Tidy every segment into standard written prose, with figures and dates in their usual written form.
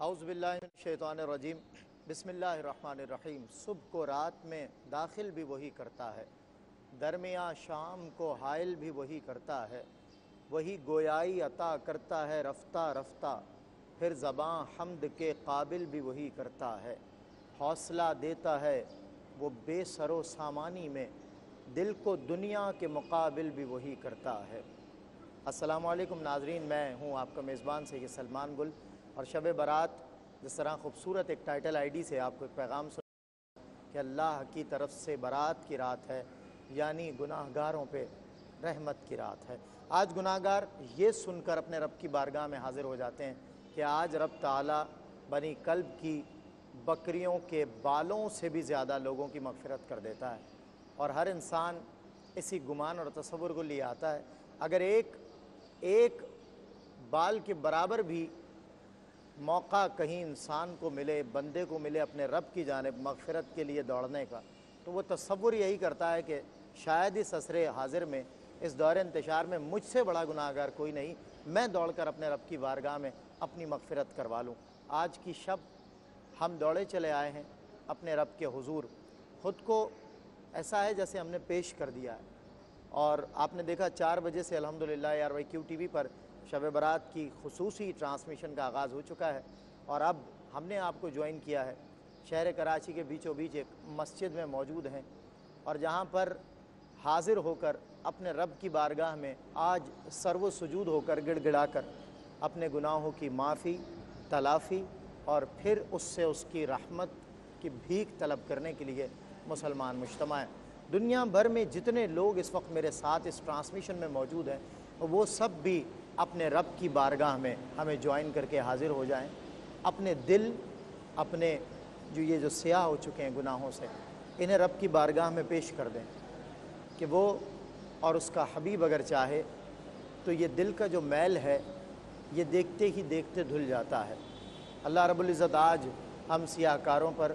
اعوذ باللہ من الشیطان الرجیم بسم اللہ الرحمن الرحیم۔ صبح کو رات میں داخل بھی وہی کرتا ہے، درمیان شام کو حائل بھی وہی کرتا ہے، وہی گویائی عطا کرتا ہے رفتہ رفتہ، پھر زباں حمد کے قابل بھی وہی کرتا ہے، حوصلہ دیتا ہے وہ بے سر و سامانی میں، دل کو دنیا کے مقابل بھی وہی کرتا ہے۔ السلام علیکم ناظرین، میں ہوں آپ کا میزبان سید سلمان گل، اور شب برات جس طرح خوبصورت ایک ٹائٹل آئی ڈی سے آپ کو ایک پیغام سنا کہ اللہ کی طرف سے برات کی رات ہے، یعنی گناہ گاروں پہ رحمت کی رات ہے۔ آج گناہ گار یہ سن کر اپنے رب کی بارگاہ میں حاضر ہو جاتے ہیں کہ آج رب تعالیٰ بنی کلب کی بکریوں کے بالوں سے بھی زیادہ لوگوں کی مغفرت کر دیتا ہے، اور ہر انسان اسی گمان اور تصور کو لے آتا ہے اگر ایک بال کے برابر بھی موقع کہیں انسان کو ملے، بندے کو ملے اپنے رب کی جانب مغفرت کے لیے دوڑنے کا، تو وہ تصور یہی کرتا ہے کہ شاید اس عصر حاضر میں، اس دور انتشار میں مجھ سے بڑا گناہ گار کوئی نہیں، میں دوڑ کر اپنے رب کی بارگاہ میں اپنی مغفرت کروا لوں۔ آج کی شب ہم دوڑے چلے آئے ہیں اپنے رب کے حضور، خود کو ایسا ہے جیسے ہم نے پیش کر دیا ہے، اور آپ نے دیکھا 4 بجے سے الحمدللہ ARYQ TV پر شب برات کی خصوصی ٹرانسمیشن کا آغاز ہو چکا ہے، اور اب ہم نے آپ کو جوائن کیا ہے شہر کراچی کے بیچوں بیچ ایک مسجد میں موجود ہیں، اور جہاں پر حاضر ہو کر اپنے رب کی بارگاہ میں آج سر و سجود ہو کر گڑ گڑا کر اپنے گناہوں کی معافی، تلافی اور پھر اس سے اس کی رحمت کی بھیک طلب کرنے کے لیے مسلمان مجتمع ہیں۔ دنیا بھر میں جتنے لوگ اس وقت میرے ساتھ اس ٹرانسمیشن میں موجود ہیں، وہ سب بھی اپنے رب کی بارگاہ میں ہمیں جوائن کر کے حاضر ہو جائیں، اپنے دل، اپنے جو سیاہ ہو چکے ہیں گناہوں سے، انہیں رب کی بارگاہ میں پیش کر دیں کہ وہ اور اس کا حبیب اگر چاہے تو یہ دل کا جو میل ہے یہ دیکھتے ہی دیکھتے دھل جاتا ہے۔ اللہ رب العزت آج ہم سیاہ کاروں پر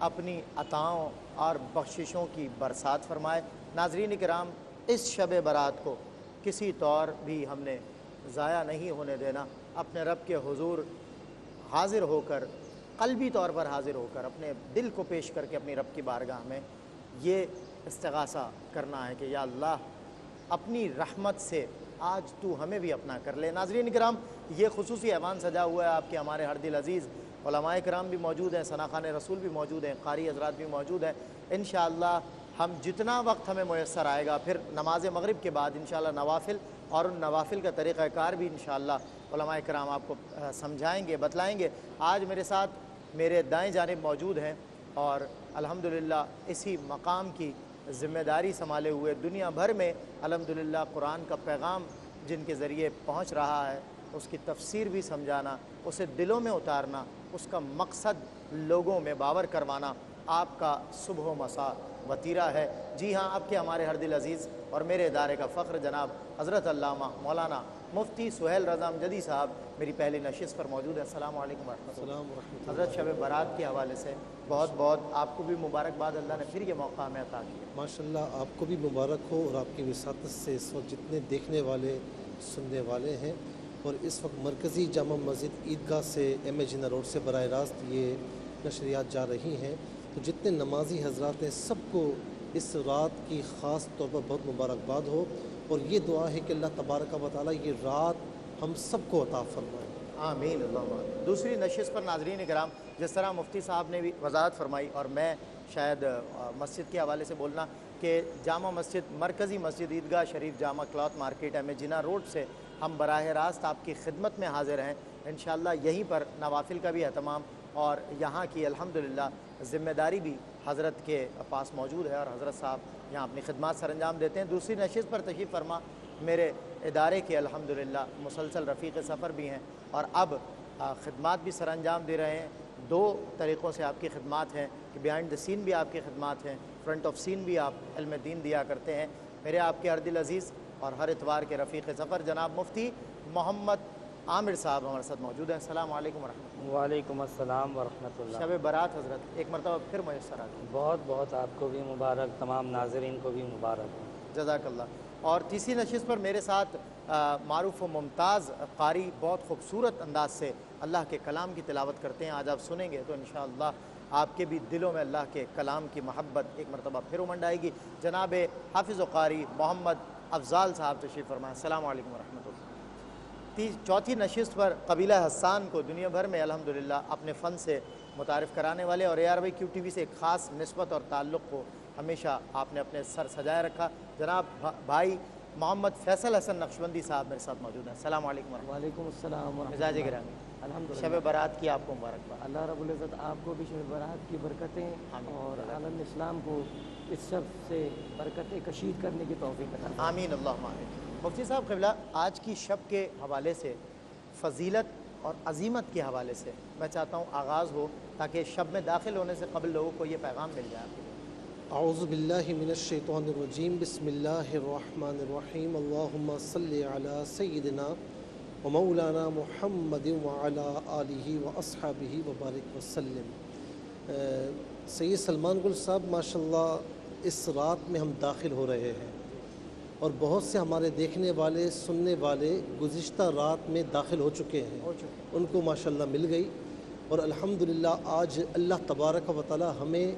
اپنی عطاؤں اور بخششوں کی برسات فرمائے۔ ناظرین کرام، اس شب برات کو کسی طور بھی ہم نے ضائع نہیں ہونے دینا، اپنے رب کے حضور حاضر ہو کر، قلبی طور پر حاضر ہو کر، اپنے دل کو پیش کر کے اپنی رب کی بارگاہ میں یہ استغاثہ کرنا ہے کہ یا اللہ اپنی رحمت سے آج تو ہمیں بھی اپنا کر لے۔ ناظرین کرام، یہ خصوصی ایوان سجا ہوا ہے آپ کے ہمارے ہر دل عزیز علماء کرام بھی موجود ہیں، ثناخوان رسول بھی موجود ہیں، قاری حضرات بھی موجود ہیں۔ انشاءاللہ ہم جتنا وقت ہمیں میسر آئے گا، پھر نماز مغرب کے بعد انشاءاللہ نوافل، اور ان نوافل کا طریقہ کار بھی انشاءاللہ علماء کرام آپ کو سمجھائیں گے، بتلائیں گے۔ آج میرے ساتھ میرے دائیں جانب موجود ہیں، اور الحمدللہ اسی مقام کی ذمہ داری سنبھالے ہوئے دنیا بھر میں الحمدللہ قرآن کا پیغام جن کے ذریعے پہنچ رہا ہے، اس کی تفسیر بھی سمجھانا، اسے دلوں میں اتارنا، اس کا مقصد لوگوں میں باور کروانا آپ کا صبح و مساء وطیرہ ہے۔ جی ہاں، آپ کے ہمارے ہر دل عزیز اور میرے ادارے کا فخر جناب حضرت علامہ مولانا مفتی سہیل رضا امجدی صاحب میری پہلی نشست پر موجود ہیں۔ السلام علیکم ورحمۃ اللہ۔ حضرت شب برات کے حوالے سے بہت بہت آپ کو بھی مبارکباد، اللہ نے پھر یہ موقع ہمیں عطا کیا۔ ماشاءاللہ، آپ کو بھی مبارک ہو، اور آپ کی وساطت سے اس وقت جتنے دیکھنے والے، سننے والے ہیں، اور اس وقت مرکزی جامع مسجد عیدگاہ سے ایم اے جناح روڈ سے براہ راست یہ نشریات جا رہی ہیں، تو جتنے نمازی حضرات ہیں سب کو اس رات کی خاص طور پر بہت مبارکباد ہو، اور یہ دعا ہے کہ اللہ تبارک و تعالیٰ یہ رات ہم سب کو عطا فرمائے۔ آمین اللہم آمین۔ دوسری نشست پر ناظرین کرام، جس طرح مفتی صاحب نے بھی وضاحت فرمائی، اور میں شاید مسجد کے حوالے سے بولنا کہ جامع مسجد، مرکزی مسجد عیدگاہ شریف جامع کلاتھ مارکیٹ ایم اے جناح روڈ سے ہم براہ راست آپ کی خدمت میں حاضر ہیں۔ انشاءاللہ یہیں پر نوافل کا بھی اہتمام اور یہاں کی الحمدللہ ذمہ داری بھی حضرت کے پاس موجود ہے، اور حضرت صاحب یہاں اپنی خدمات سر انجام دیتے ہیں۔ دوسری نشست پر تشریف فرما میرے ادارے کے الحمدللہ مسلسل رفیق سفر بھی ہیں، اور اب خدمات بھی سر انجام دے رہے ہیں۔ 2 طریقوں سے آپ کی خدمات ہیں کہ بیہائنڈ دا سین بھی آپ کی خدمات ہیں، فرنٹ آف سین بھی آپ علم دین دیا کرتے ہیں۔ میرے آپ کے ہر دل عزیز اور ہر اتوار کے رفیق سفر جناب مفتی محمد عامر صاحب ہمارے ساتھ موجود ہیں۔ السلام علیکم ورحمۃ اللہ۔ وعلیکم السلام ورحمۃ اللہ۔ شب برات حضرت ایک مرتبہ پھر میسر آ گئی، بہت بہت آپ کو بھی مبارک، تمام ناظرین کو بھی مبارک۔ جزاک اللہ۔ اور تیسری نشست پر میرے ساتھ معروف و ممتاز قاری بہت خوبصورت انداز سے اللہ کے کلام کی تلاوت کرتے ہیں. آج آپ سنیں گے تو انشاءاللہ آپ کے بھی دلوں میں اللہ کے کلام کی محبت ایک مرتبہ پھر امنڈ آئے گی. جناب حافظ و قاری محمد افضال صاحب تشریف فرمائیں. السلام علیکم ورحمۃ اللہ. چوتھی نشست پر قبیلہ حسان کو دنیا بھر میں الحمدللہ اپنے فن سے متعارف کرانے والے اور ARY کیو ٹی وی سے ایک خاص نسبت اور تعلق کو ہمیشہ آپ نے اپنے سر سجائے رکھا. جناب بھائی محمد فیصل حسن نقشبندی صاحب میرے ساتھ موجود ہیں. السلام علیکم ورحمۃ وعلیکم السلام ورحمۃ مزاج اللہ. گرامی الحمدللہ. شب برات کی آپ کو مبارکباد. اللہ رب العزت آپ کو بھی شب برات کی برکتیں آمین. اور عالم اسلام کو اس شب سے برکتیں کشید کرنے کی توفیق عطا فرمائے. آمین اللہم آمین. مفتی صاحب قبلہ آج کی شب کے حوالے سے فضیلت اور عظیمت کے حوالے سے میں چاہتا ہوں آغاز ہو تاکہ شب میں داخل ہونے سے قبل لوگوں کو یہ پیغام مل جائے. اعوذ باللہ من الشیطان الرجیم بسم اللہ الرحمن الرحیم اللہم صلی علی سیدنا و مولانا محمد وعلی آلہ و اصحابہ وبارک وسلم. سید سلمان گل صاحب ماشاءاللہ اس رات میں ہم داخل ہو رہے ہیں اور بہت سے ہمارے دیکھنے والے سننے والے گزشتہ رات میں داخل ہو چکے ہیں, ان کو ماشاءاللہ مل گئی اور الحمدللہ آج اللہ تبارک و تعالی ہمیں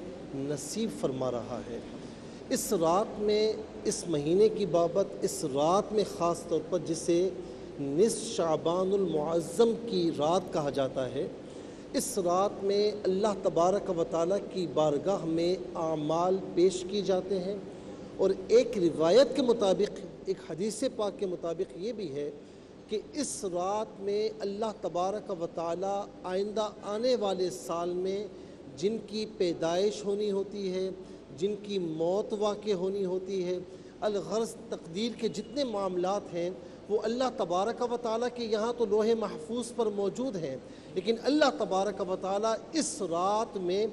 نصیب فرما رہا ہے. اس رات میں اس مہینے کی بابت اس رات میں خاص طور پر جسے نصف شعبان المعظم کی رات کہا جاتا ہے, اس رات میں اللہ تبارک و تعالی کی بارگاہ میں اعمال پیش کی جاتے ہیں اور ایک روایت کے مطابق ایک حدیث پاک کے مطابق یہ بھی ہے کہ اس رات میں اللہ تبارک و تعالی آئندہ آنے والے سال میں جن کی پیدائش ہونی ہوتی ہے, جن کی موت واقع ہونی ہوتی ہے, الغرض تقدیر کے جتنے معاملات ہیں وہ اللہ تبارک و تعالیٰ کے یہاں تو لوح محفوظ پر موجود ہیں, لیکن اللہ تبارک و تعالیٰ اس رات میں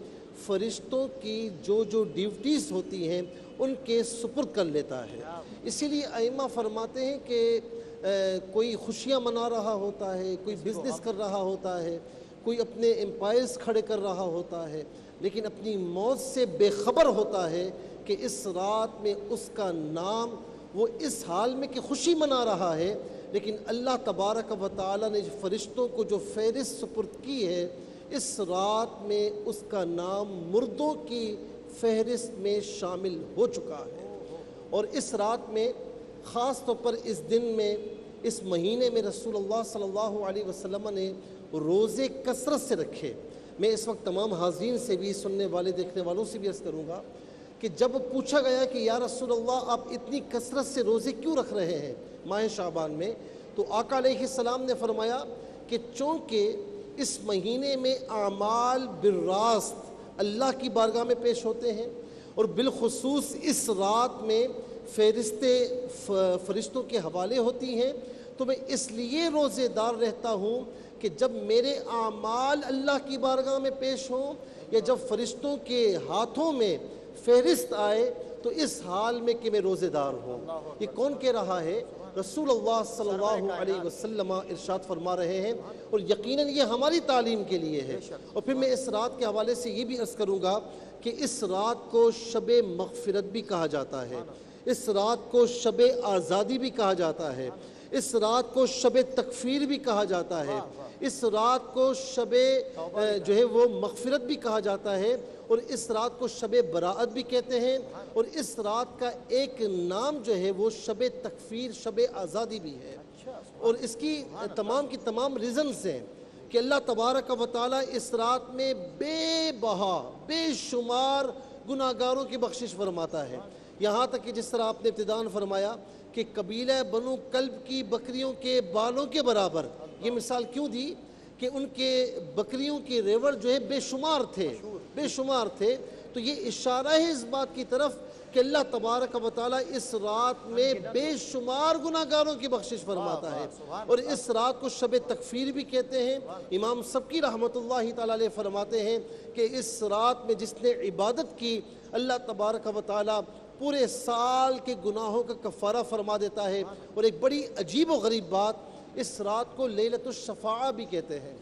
فرشتوں کی جو ڈیوٹیز ہوتی ہیں ان کے سپرد کر لیتا ہے. اسی لیے ائمہ فرماتے ہیں کہ کوئی خوشیاں منا رہا ہوتا ہے, کوئی بزنس کر رہا ہوتا ہے, کوئی اپنے امپائرز کھڑے کر رہا ہوتا ہے, لیکن اپنی موت سے بے خبر ہوتا ہے کہ اس رات میں اس کا نام وہ اس حال میں کہ خوشی منا رہا ہے, لیکن اللہ تبارک و تعالیٰ نے فرشتوں کو جو فہرست سپرد کی ہے اس رات میں اس کا نام مردوں کی فہرست میں شامل ہو چکا ہے. اور اس رات میں خاص طور پر اس دن میں اس مہینے میں رسول اللہ صلی اللہ علیہ وسلم نے روزے کثرت سے رکھے. میں اس وقت تمام حاضرین سے بھی, سننے والے دیکھنے والوں سے بھی عرض کروں گا کہ جب پوچھا گیا کہ یا رسول اللہ آپ اتنی کثرت سے روزے کیوں رکھ رہے ہیں ماہ شعبان میں, تو آقا علیہ السلام نے فرمایا کہ چونکہ اس مہینے میں اعمال بالراست اللہ کی بارگاہ میں پیش ہوتے ہیں اور بالخصوص اس رات میں فرشتوں کے حوالے ہوتی ہیں, تو میں اس لیے روزے دار رہتا ہوں کہ جب میرے اعمال اللہ کی بارگاہ میں پیش ہوں یا جب فرشتوں کے ہاتھوں میں فہرست آئے تو اس حال میں کہ میں روزے دار ہوں. یہ کون کہہ رہا ہے؟ رسول اللہ صلی اللہ علیہ وسلم ارشاد فرما رہے ہیں, اور یقیناً یہ ہماری تعلیم کے لیے ہے. اور پھر میں اس رات کے حوالے سے یہ بھی عرض کروں گا کہ اس رات کو شب مغفرت بھی کہا جاتا ہے, اس رات کو شب آزادی بھی کہا جاتا ہے, اس رات کو شب تکفیر بھی کہا جاتا ہے, اس رات کو شب جو ہے وہ مغفرت بھی کہا جاتا ہے, اور اس رات کو شب براءت بھی کہتے ہیں, اور اس رات کا ایک نام جو ہے وہ شب تکفیر شب آزادی بھی ہے. اور اس کی تمام ریزنز ہیں کہ اللہ تبارک و تعالیٰ اس رات میں بے بہا بے شمار گناہگاروں کی بخشش فرماتا ہے. یہاں تک کہ جس طرح آپ نے ابتداءً فرمایا کہ قبیلہ بنو کلب کی بکریوں کے بالوں کے برابر, یہ مثال کیوں دی کہ ان کے بکریوں کی ریوڑ جو ہے بے شمار تھے, تو یہ اشارہ ہے اس بات کی طرف کہ اللہ تبارک و تعالیٰ اس رات میں بے شمار گناہگاروں کی بخشش فرماتا ہے. اور اس رات کو شب تکفیر بھی کہتے ہیں. امام سبکی رحمۃ اللہ تعالیٰ علیہ فرماتے ہیں کہ اس رات میں جس نے عبادت کی اللہ تبارک و تعالیٰ پورے سال کے گناہوں کا کفارہ فرما دیتا ہے. اور ایک بڑی عجیب و غریب بات, اس رات کو لیلۃ الشفاعہ بھی کہتے ہیں.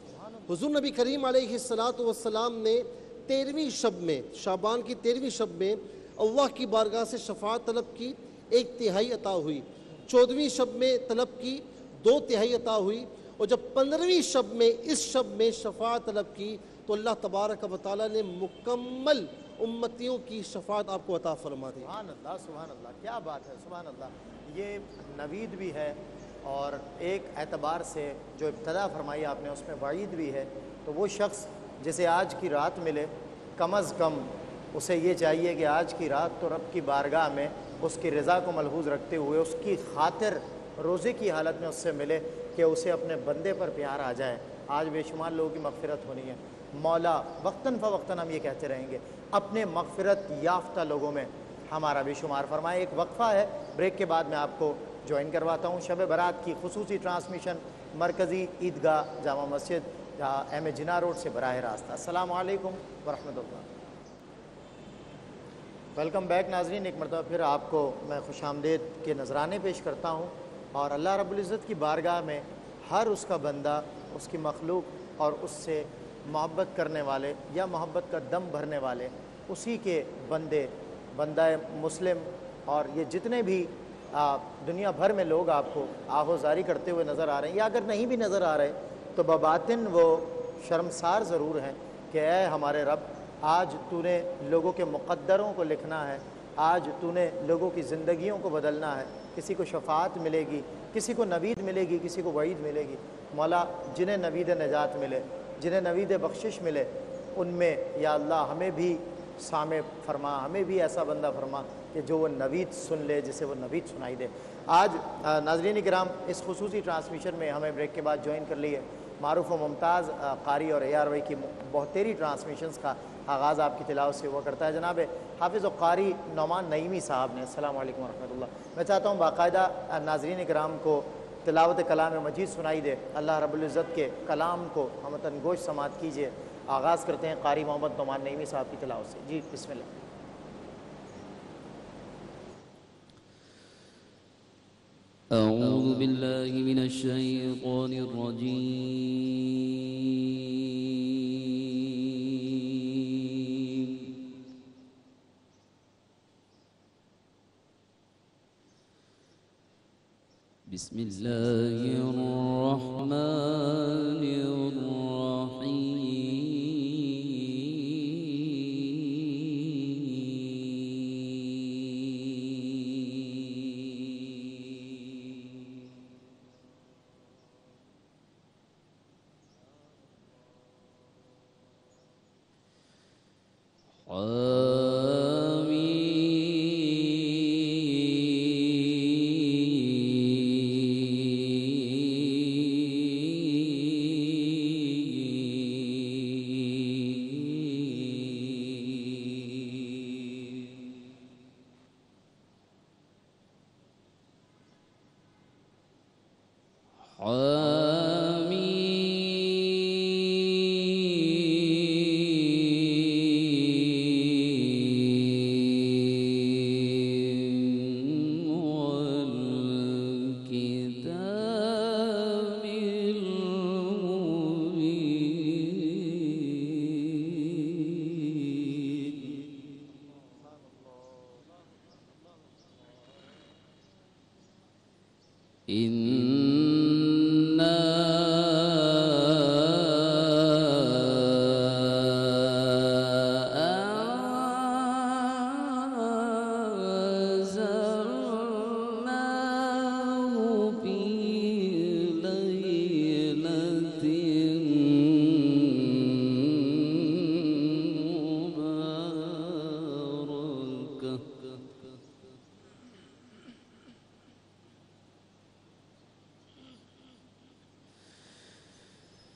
حضور نبی کریم علیہ السلام نے 13ویں شب میں, شعبان کی 13ویں شب میں اللہ کی بارگاہ سے شفاعت طلب کی, 1/3 عطا ہوئی. 14ویں شب میں طلب کی, 2/3 عطا ہوئی, اور جب 15ویں شب میں اس شب میں شفاعت طلب کی تو اللہ تبارک و تعالیٰ نے مکمل امتیوں کی شفاعت آپ کو عطا فرما دی۔ سبحان اللہ، کیا بات ہے، سبحان اللہ۔ یہ نوید بھی ہے اور ایک اعتبار سے جو ابتدا فرمائی آپ نے اس میں وعید بھی ہے۔ تو وہ شخص جسے آج کی رات ملے، کم از کم اسے یہ چاہیے کہ آج کی رات تو رب کی بارگاہ میں اس کی رضا کو ملحوظ رکھتے ہوئے اس کی خاطر روزے کی حالت میں اس سے ملے کہ اسے اپنے بندے پر پیار آ جائے۔ آج بے شمار لوگوں کی مغفرت ہونی ہے، مولا وقتاً فوقتاً ہم یہ کہتے رہیں گے اپنے مغفرت یافتہ لوگوں میں ہمارا بھی شمار فرمائے۔ ایک وقفہ ہے، بریک کے بعد میں آپ کو جوائن کرواتا ہوں۔ شب برات کی خصوصی ٹرانسمیشن مرکزی عیدگاہ جامع مسجد ایم اے جناح روڈ سے براہ راست۔ السلام علیکم ورحمۃ اللہ۔ ویلکم بیک ناظرین، ایک مرتبہ پھر آپ کو میں خوش آمدید کے نذرانے پیش کرتا ہوں، اور اللہ رب العزت کی بارگاہ میں ہر اس کا بندہ، اس کی مخلوق اور اس سے محبت کرنے والے یا محبت کا دم بھرنے والے اسی کے بندہ مسلم اور یہ جتنے بھی دنیا بھر میں لوگ آپ کو آہوزاری کرتے ہوئے نظر آ رہے ہیں، یا اگر نہیں بھی نظر آ رہے تو بباطن وہ شرمسار ضرور ہیں کہ اے ہمارے رب، آج تو نے لوگوں کے مقدروں کو لکھنا ہے، آج تو نے لوگوں کی زندگیوں کو بدلنا ہے۔ کسی کو شفاعت ملے گی، کسی کو نوید ملے گی، کسی کو وعید ملے گی۔ مولا جنہیں نوید نجات ملے، جنہیں نوید بخشش ملے، ان میں یا اللہ ہمیں بھی سامع فرما، ہمیں بھی ایسا بندہ فرما کہ جو وہ نوید سن لے، جسے وہ نوید سنائی دے۔ آج ناظرین کرام اس خصوصی ٹرانسمیشن میں ہمیں بریک کے بعد جوائن کر لیے معروف و ممتاز قاری اور ARY کی بہتری ٹرانسمیشنز کا آغاز آپ کی تلاوت سے ہوا کرتا ہے جناب حافظ و قاری نعمان نعیمی صاحب نے۔ السلام علیکم ورحمۃ اللہ۔ میں چاہتا ہوں باقاعدہ ناظرین کرام کو تلاوت کلام مجید سنائی دے، اللہ رب العزت کے کلام کو ہمتن گوش سماعت کیجیے۔ آغاز کرتے ہیں قاری محمد نعمان نعیمی صاحب کی تلاوت سے۔ جی بسم اللہ۔ أعوذ بالله من الشيطان الرجيم بسم الله الرحمن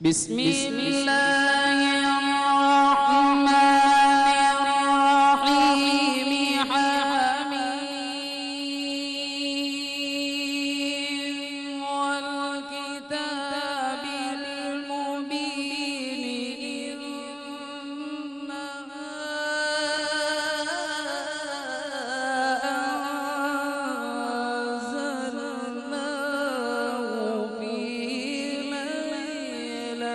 بسم الله الرحمن الرحيم حميم والكتاب المبين إنما أنزلناه في ليلة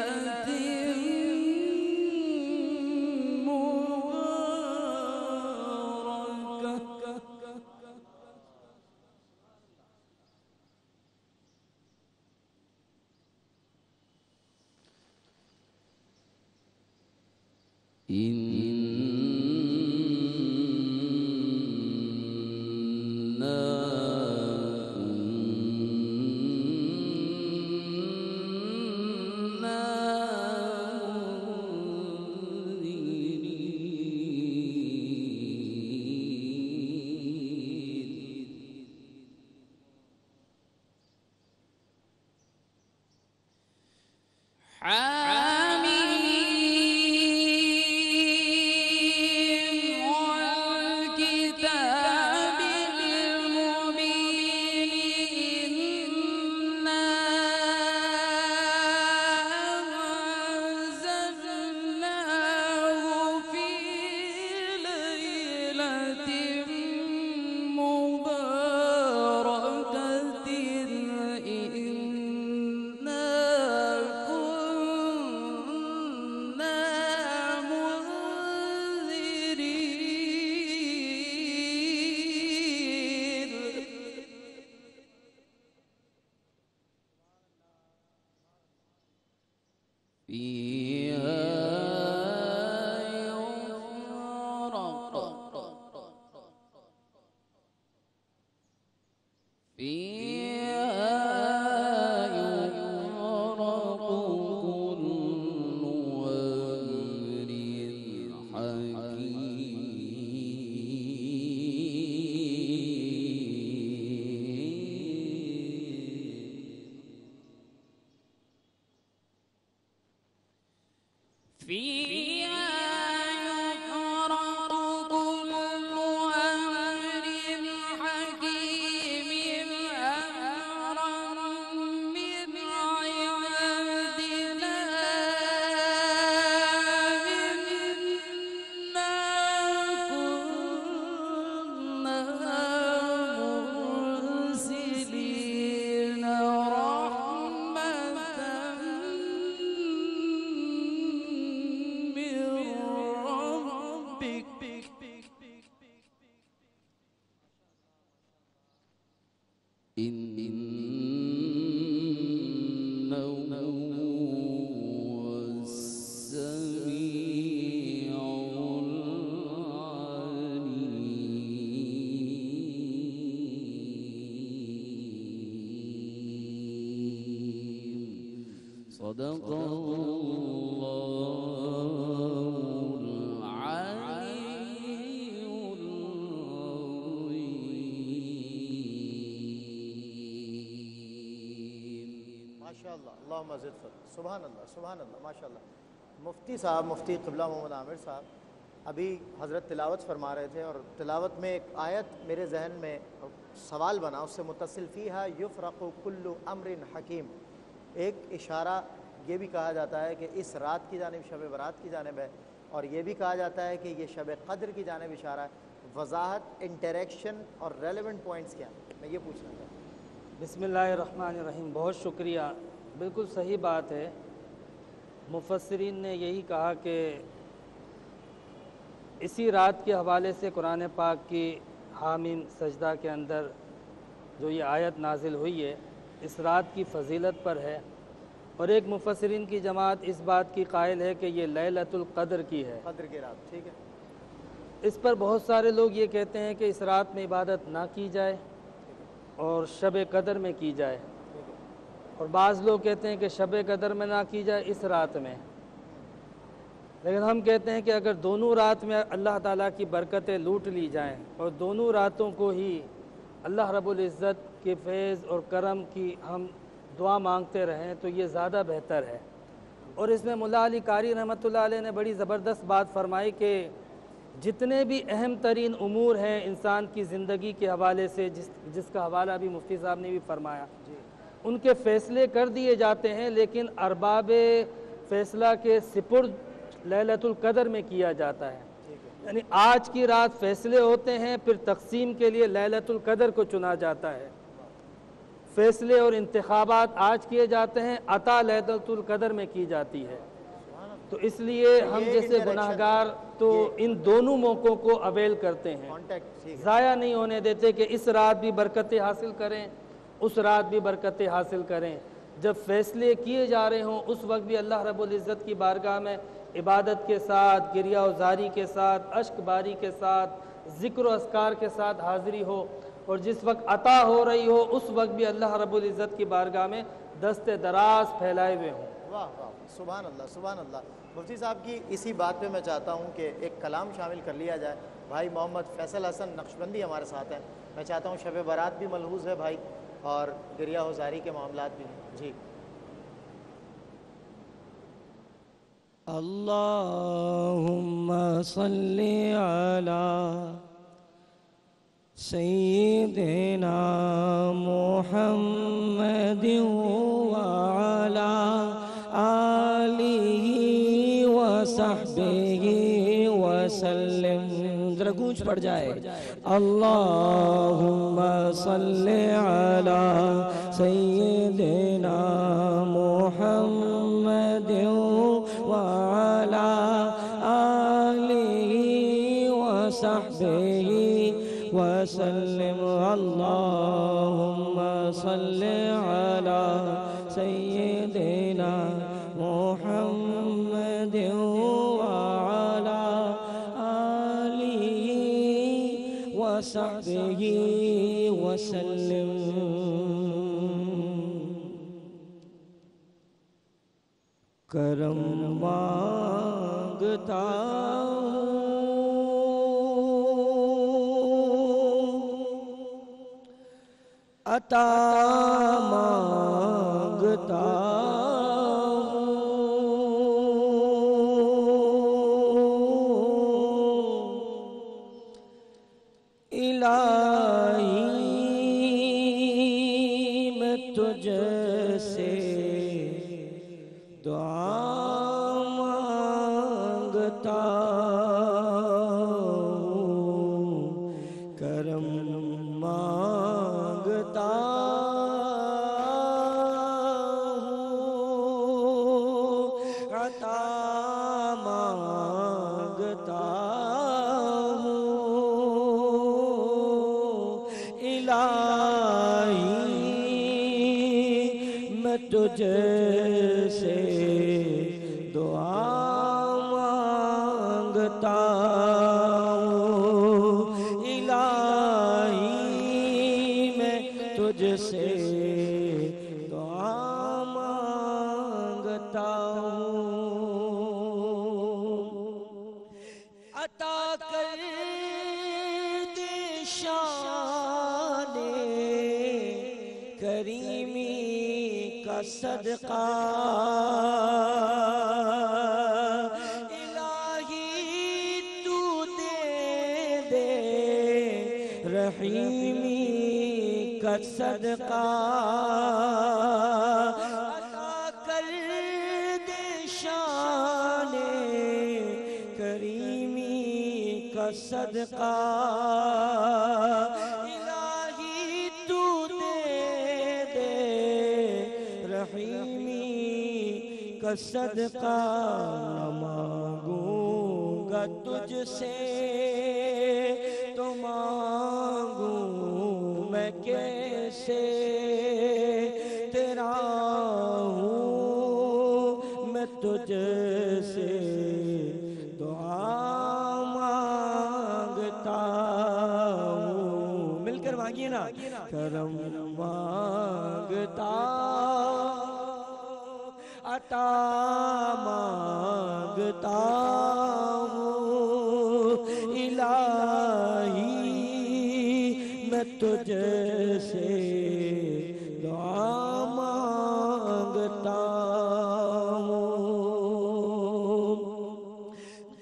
صدق الله العلي العظيم. ماشاءاللہ اللہم زد فضل. سبحان اللہ سبحان اللہ ماشاء اللہ. مفتی صاحب مفتی قبلہ محمد عامر صاحب ابھی حضرت تلاوت فرما رہے تھے اور تلاوت میں ایک آیت میرے ذہن میں سوال بنا اس سے متصل فیہا یفرق کل امر حکیم. ایک اشارہ یہ بھی کہا جاتا ہے کہ اس رات کی جانب شب برات کی جانب ہے اور یہ بھی کہا جاتا ہے کہ یہ شب قدر کی جانب اشارہ ہے. وضاحت انٹریکشن اور ریلیونٹ پوائنٹس کیا ہیں میں یہ پوچھنا چاہتا ہوں. بسم اللہ الرحمن الرحیم. بہت شکریہ. بالکل صحیح بات ہے. مفسرین نے یہی کہا کہ اسی رات کے حوالے سے قرآن پاک کی حامیم سجدہ کے اندر جو یہ آیت نازل ہوئی ہے اس رات کی فضیلت پر ہے. اور ایک مفسرین کی جماعت اس بات کی قائل ہے کہ یہ لیلۃ القدر کی ہے, قدر کی رات. ٹھیک ہے. اس پر بہت سارے لوگ یہ کہتے ہیں کہ اس رات میں عبادت نہ کی جائے اور شب قدر میں کی جائے, اور بعض لوگ کہتے ہیں کہ شب قدر میں نہ کی جائے اس رات میں. لیکن ہم کہتے ہیں کہ اگر دونوں رات میں اللہ تعالیٰ کی برکتیں لوٹ لی جائیں اور دونوں راتوں کو ہی اللہ رب العزت کے فیض اور کرم کی ہم دعا مانگتے رہیں تو یہ زیادہ بہتر ہے. اور اس میں مولا علی قاری رحمۃ اللہ علیہ نے بڑی زبردست بات فرمائی کہ جتنے بھی اہم ترین امور ہیں انسان کی زندگی کے حوالے سے جس کا حوالہ بھی مفتی صاحب نے بھی فرمایا, ان کے فیصلے کر دیے جاتے ہیں لیکن ارباب فیصلہ کے سپرد لیلۃ القدر میں کیا جاتا ہے. یعنی آج کی رات فیصلے ہوتے ہیں پھر تقسیم کے لیے لیلۃ القدر کو چنا جاتا ہے. فیصلے اور انتخابات آج کیے جاتے ہیں, عطا لیلۃ القدر میں کی جاتی ہے. تو اس لیے ہم جیسے گناہگار تو ان دونوں موقعوں کو اویل کرتے ہیں, ضائع نہیں ہونے دیتے کہ اس رات بھی برکتیں حاصل کریں اس رات بھی برکتیں حاصل کریں. جب فیصلے کیے جا رہے ہوں اس وقت بھی اللہ رب العزت کی بارگاہ میں عبادت کے ساتھ، گریہ و زاری کے ساتھ، اشک باری کے ساتھ، ذکر و اذکار کے ساتھ حاضری ہو، اور جس وقت عطا ہو رہی ہو اس وقت بھی اللہ رب العزت کی بارگاہ میں دست دراز پھیلائے ہوئے ہوں۔ واہ واہ، سبحان اللہ سبحان اللہ۔ مفتی صاحب کی اسی بات پہ میں چاہتا ہوں کہ ایک کلام شامل کر لیا جائے۔ بھائی محمد فیصل حسن نقشبندی ہمارے ساتھ ہیں، میں چاہتا ہوں شب برات بھی ملحوظ ہے بھائی، اور گریہ و زاری کے معاملات بھی ہیں۔ جی اللہم صلی علی سیدنا محمد وعلی آلہ وصحبہ وسلم۔ ذرا گونج پڑ جائے۔ اللہم صلی علی سیدنا محمد وعلی آلہ وصحبہ وسلم۔ اللہم صلی علی سیدنا محمد وعلی آلہ وصحبہ وسلم۔ کرم مانگتا ہوں، عطا مانگتا ہوں، الہی میں تجھ سے دعا مانگتا ہوں، کرم مانگتا ہوں، عطا مانگتا ہوں، الہی میں تجھ سے دعا مانگتا ہوں، الہی میں تجھ سے دعا مانگتا ہوں، عطا کر دے شان کریمی کا صدقہ، الہی تو دے دے رحیمی کا صدقہ، عطا کر دے شان کریمی کا صدقہ، الہی تو دے دے رحیمی کا صدقہ، نہ مانگوں گا تجھ سے تو مانگوں میں کیسے، تیرا ہوں میں تجھ سے دعا مانگتا ہوں، مل کر مانگیے نا، کرم مانگتا عطا مانگتا ہوں، الہی میں تجھ سے دعا مانگتا ہوں،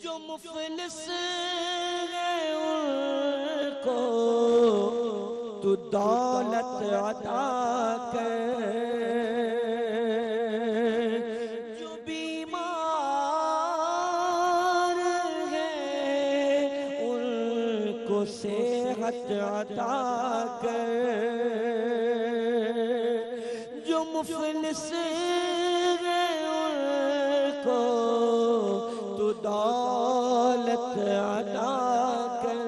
جو مفلس ہیں ان کو تو دولت عطا کر، صحت عطا کر، جو مفلس ہیں ان کو تو دولت عطا کر،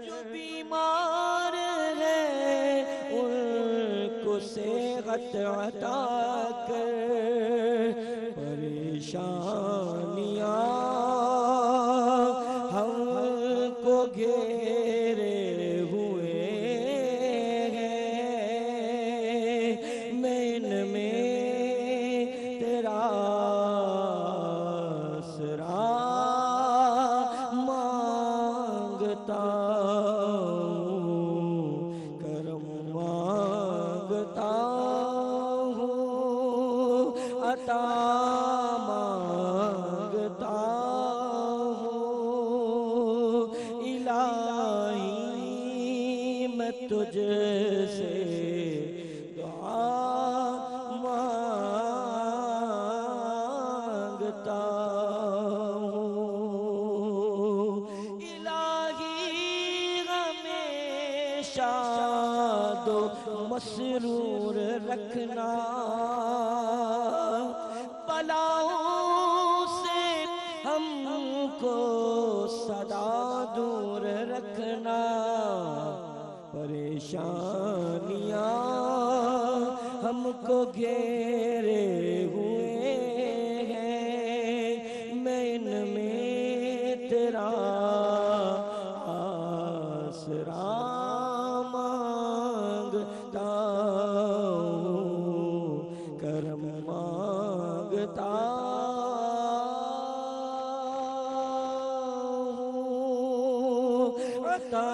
جو بیمار ہیں ان کو صحت عطا کر، پریشان تجھ سے دعا مانگتا ہوں الہی ہمیشہ دو مسرور رکھنا بلاؤں سے ہم کو سدا دور رکھنا پریشانیاں ہم کو گھیرے ہوئے ہیں میں ان میں تیرا آسرا مانگتا ہوں کرم مانگتا ہوں عطا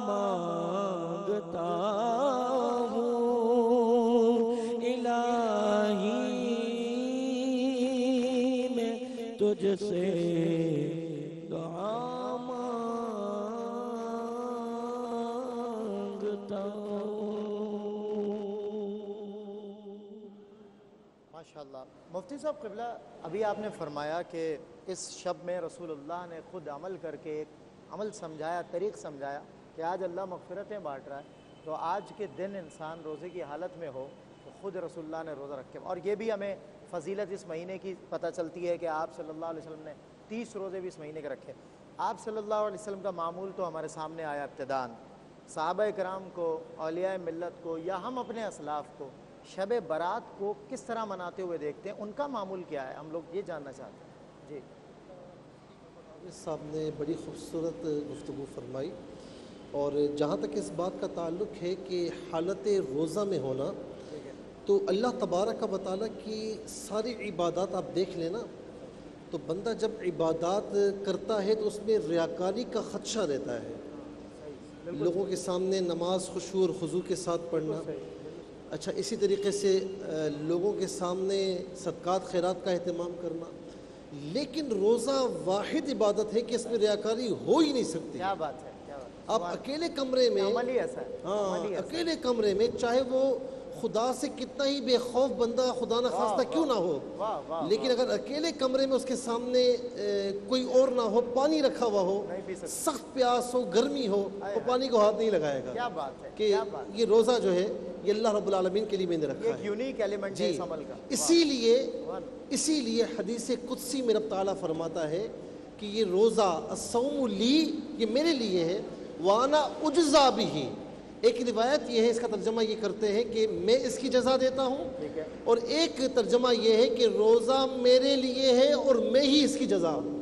مانگتا ہوں الہی میں تجھ سے دعا مانگتا ہوں ماشاءاللہ مفتی صاحب قبلہ ابھی آپ نے فرمایا کہ اس شب میں رسول اللہ نے خود عمل کر کے ایک عمل سمجھایا، طریق سمجھایا کہ آج اللہ مغفرتیں بانٹ رہا ہے، تو آج کے دن انسان روزے کی حالت میں ہو تو خود رسول اللہ نے روزہ رکھے، اور یہ بھی ہمیں فضیلت اس مہینے کی پتہ چلتی ہے کہ آپ صلی اللہ علیہ وسلم نے 30 روزے بھی اس مہینے کے رکھے۔ آپ صلی اللہ علیہ وسلم کا معمول تو ہمارے سامنے آیا ابتداً، صحابہ کرام کو، اولیاء ملت کو، یا ہم اپنے اسلاف کو شب برات کو کس طرح مناتے ہوئے دیکھتے ہیں، ان کا معمول کیا ہے، ہم لوگ یہ جاننا چاہتے ہیں۔ جی صاحب نے بڑی خوبصورت گفتگو فرمائی، اور جہاں تک اس بات کا تعلق ہے کہ حالت روزہ میں ہونا، تو اللہ تبارک و تعالیٰ کی ساری عبادات آپ دیکھ لیں نا، تو بندہ جب عبادات کرتا ہے تو اس میں ریاکاری کا خدشہ رہتا ہے، لوگوں کے سامنے نماز خشوع اور خضوع کے ساتھ پڑھنا، اچھا اسی طریقے سے لوگوں کے سامنے صدقات خیرات کا اہتمام کرنا، لیکن روزہ واحد عبادت ہے کہ اس میں ریاکاری ہو ہی نہیں سکتی۔ کیا بات ہے، کیا بات ہے، آپ اکیلے کمرے میں، عمل ہی ایسا ہے، ہاں عمل ہی ایسا ہے۔ اکیلے کمرے میں چاہے وہ خدا سے کتنا ہی بے خوف بندہ خدا نہ خواستہ کیوں نہ ہو، واہ واہ، لیکن اگر اکیلے کمرے میں اس کے سامنے کوئی اور نہ ہو، پانی رکھا ہوا ہو، نہیں پی سکتا، سخت پیاس ہو، گرمی ہو، وہ پانی کو ہاتھ نہیں لگائے گا کیا بات ہے، کہ کیا بات ہے، یہ روزہ جو ہے یہ اللہ رب العالمین کے لیے میں نے یہ رکھا ایک ہے۔ یونیک ایلیمنٹ ہے جی، اس عمل کا۔ اسی لیے حدیث قدسی میں رب تعالیٰ فرماتا ہے کہ یہ روزہ الصوم لی، یہ میرے لیے ہے، وانا اجزا بھی۔ ایک روایت یہ ہے، اس کا ترجمہ یہ کرتے ہیں کہ میں اس کی جزا دیتا ہوں، اور ایک ترجمہ یہ ہے کہ روزہ میرے لیے ہے اور میں ہی اس کی جزا ہوں۔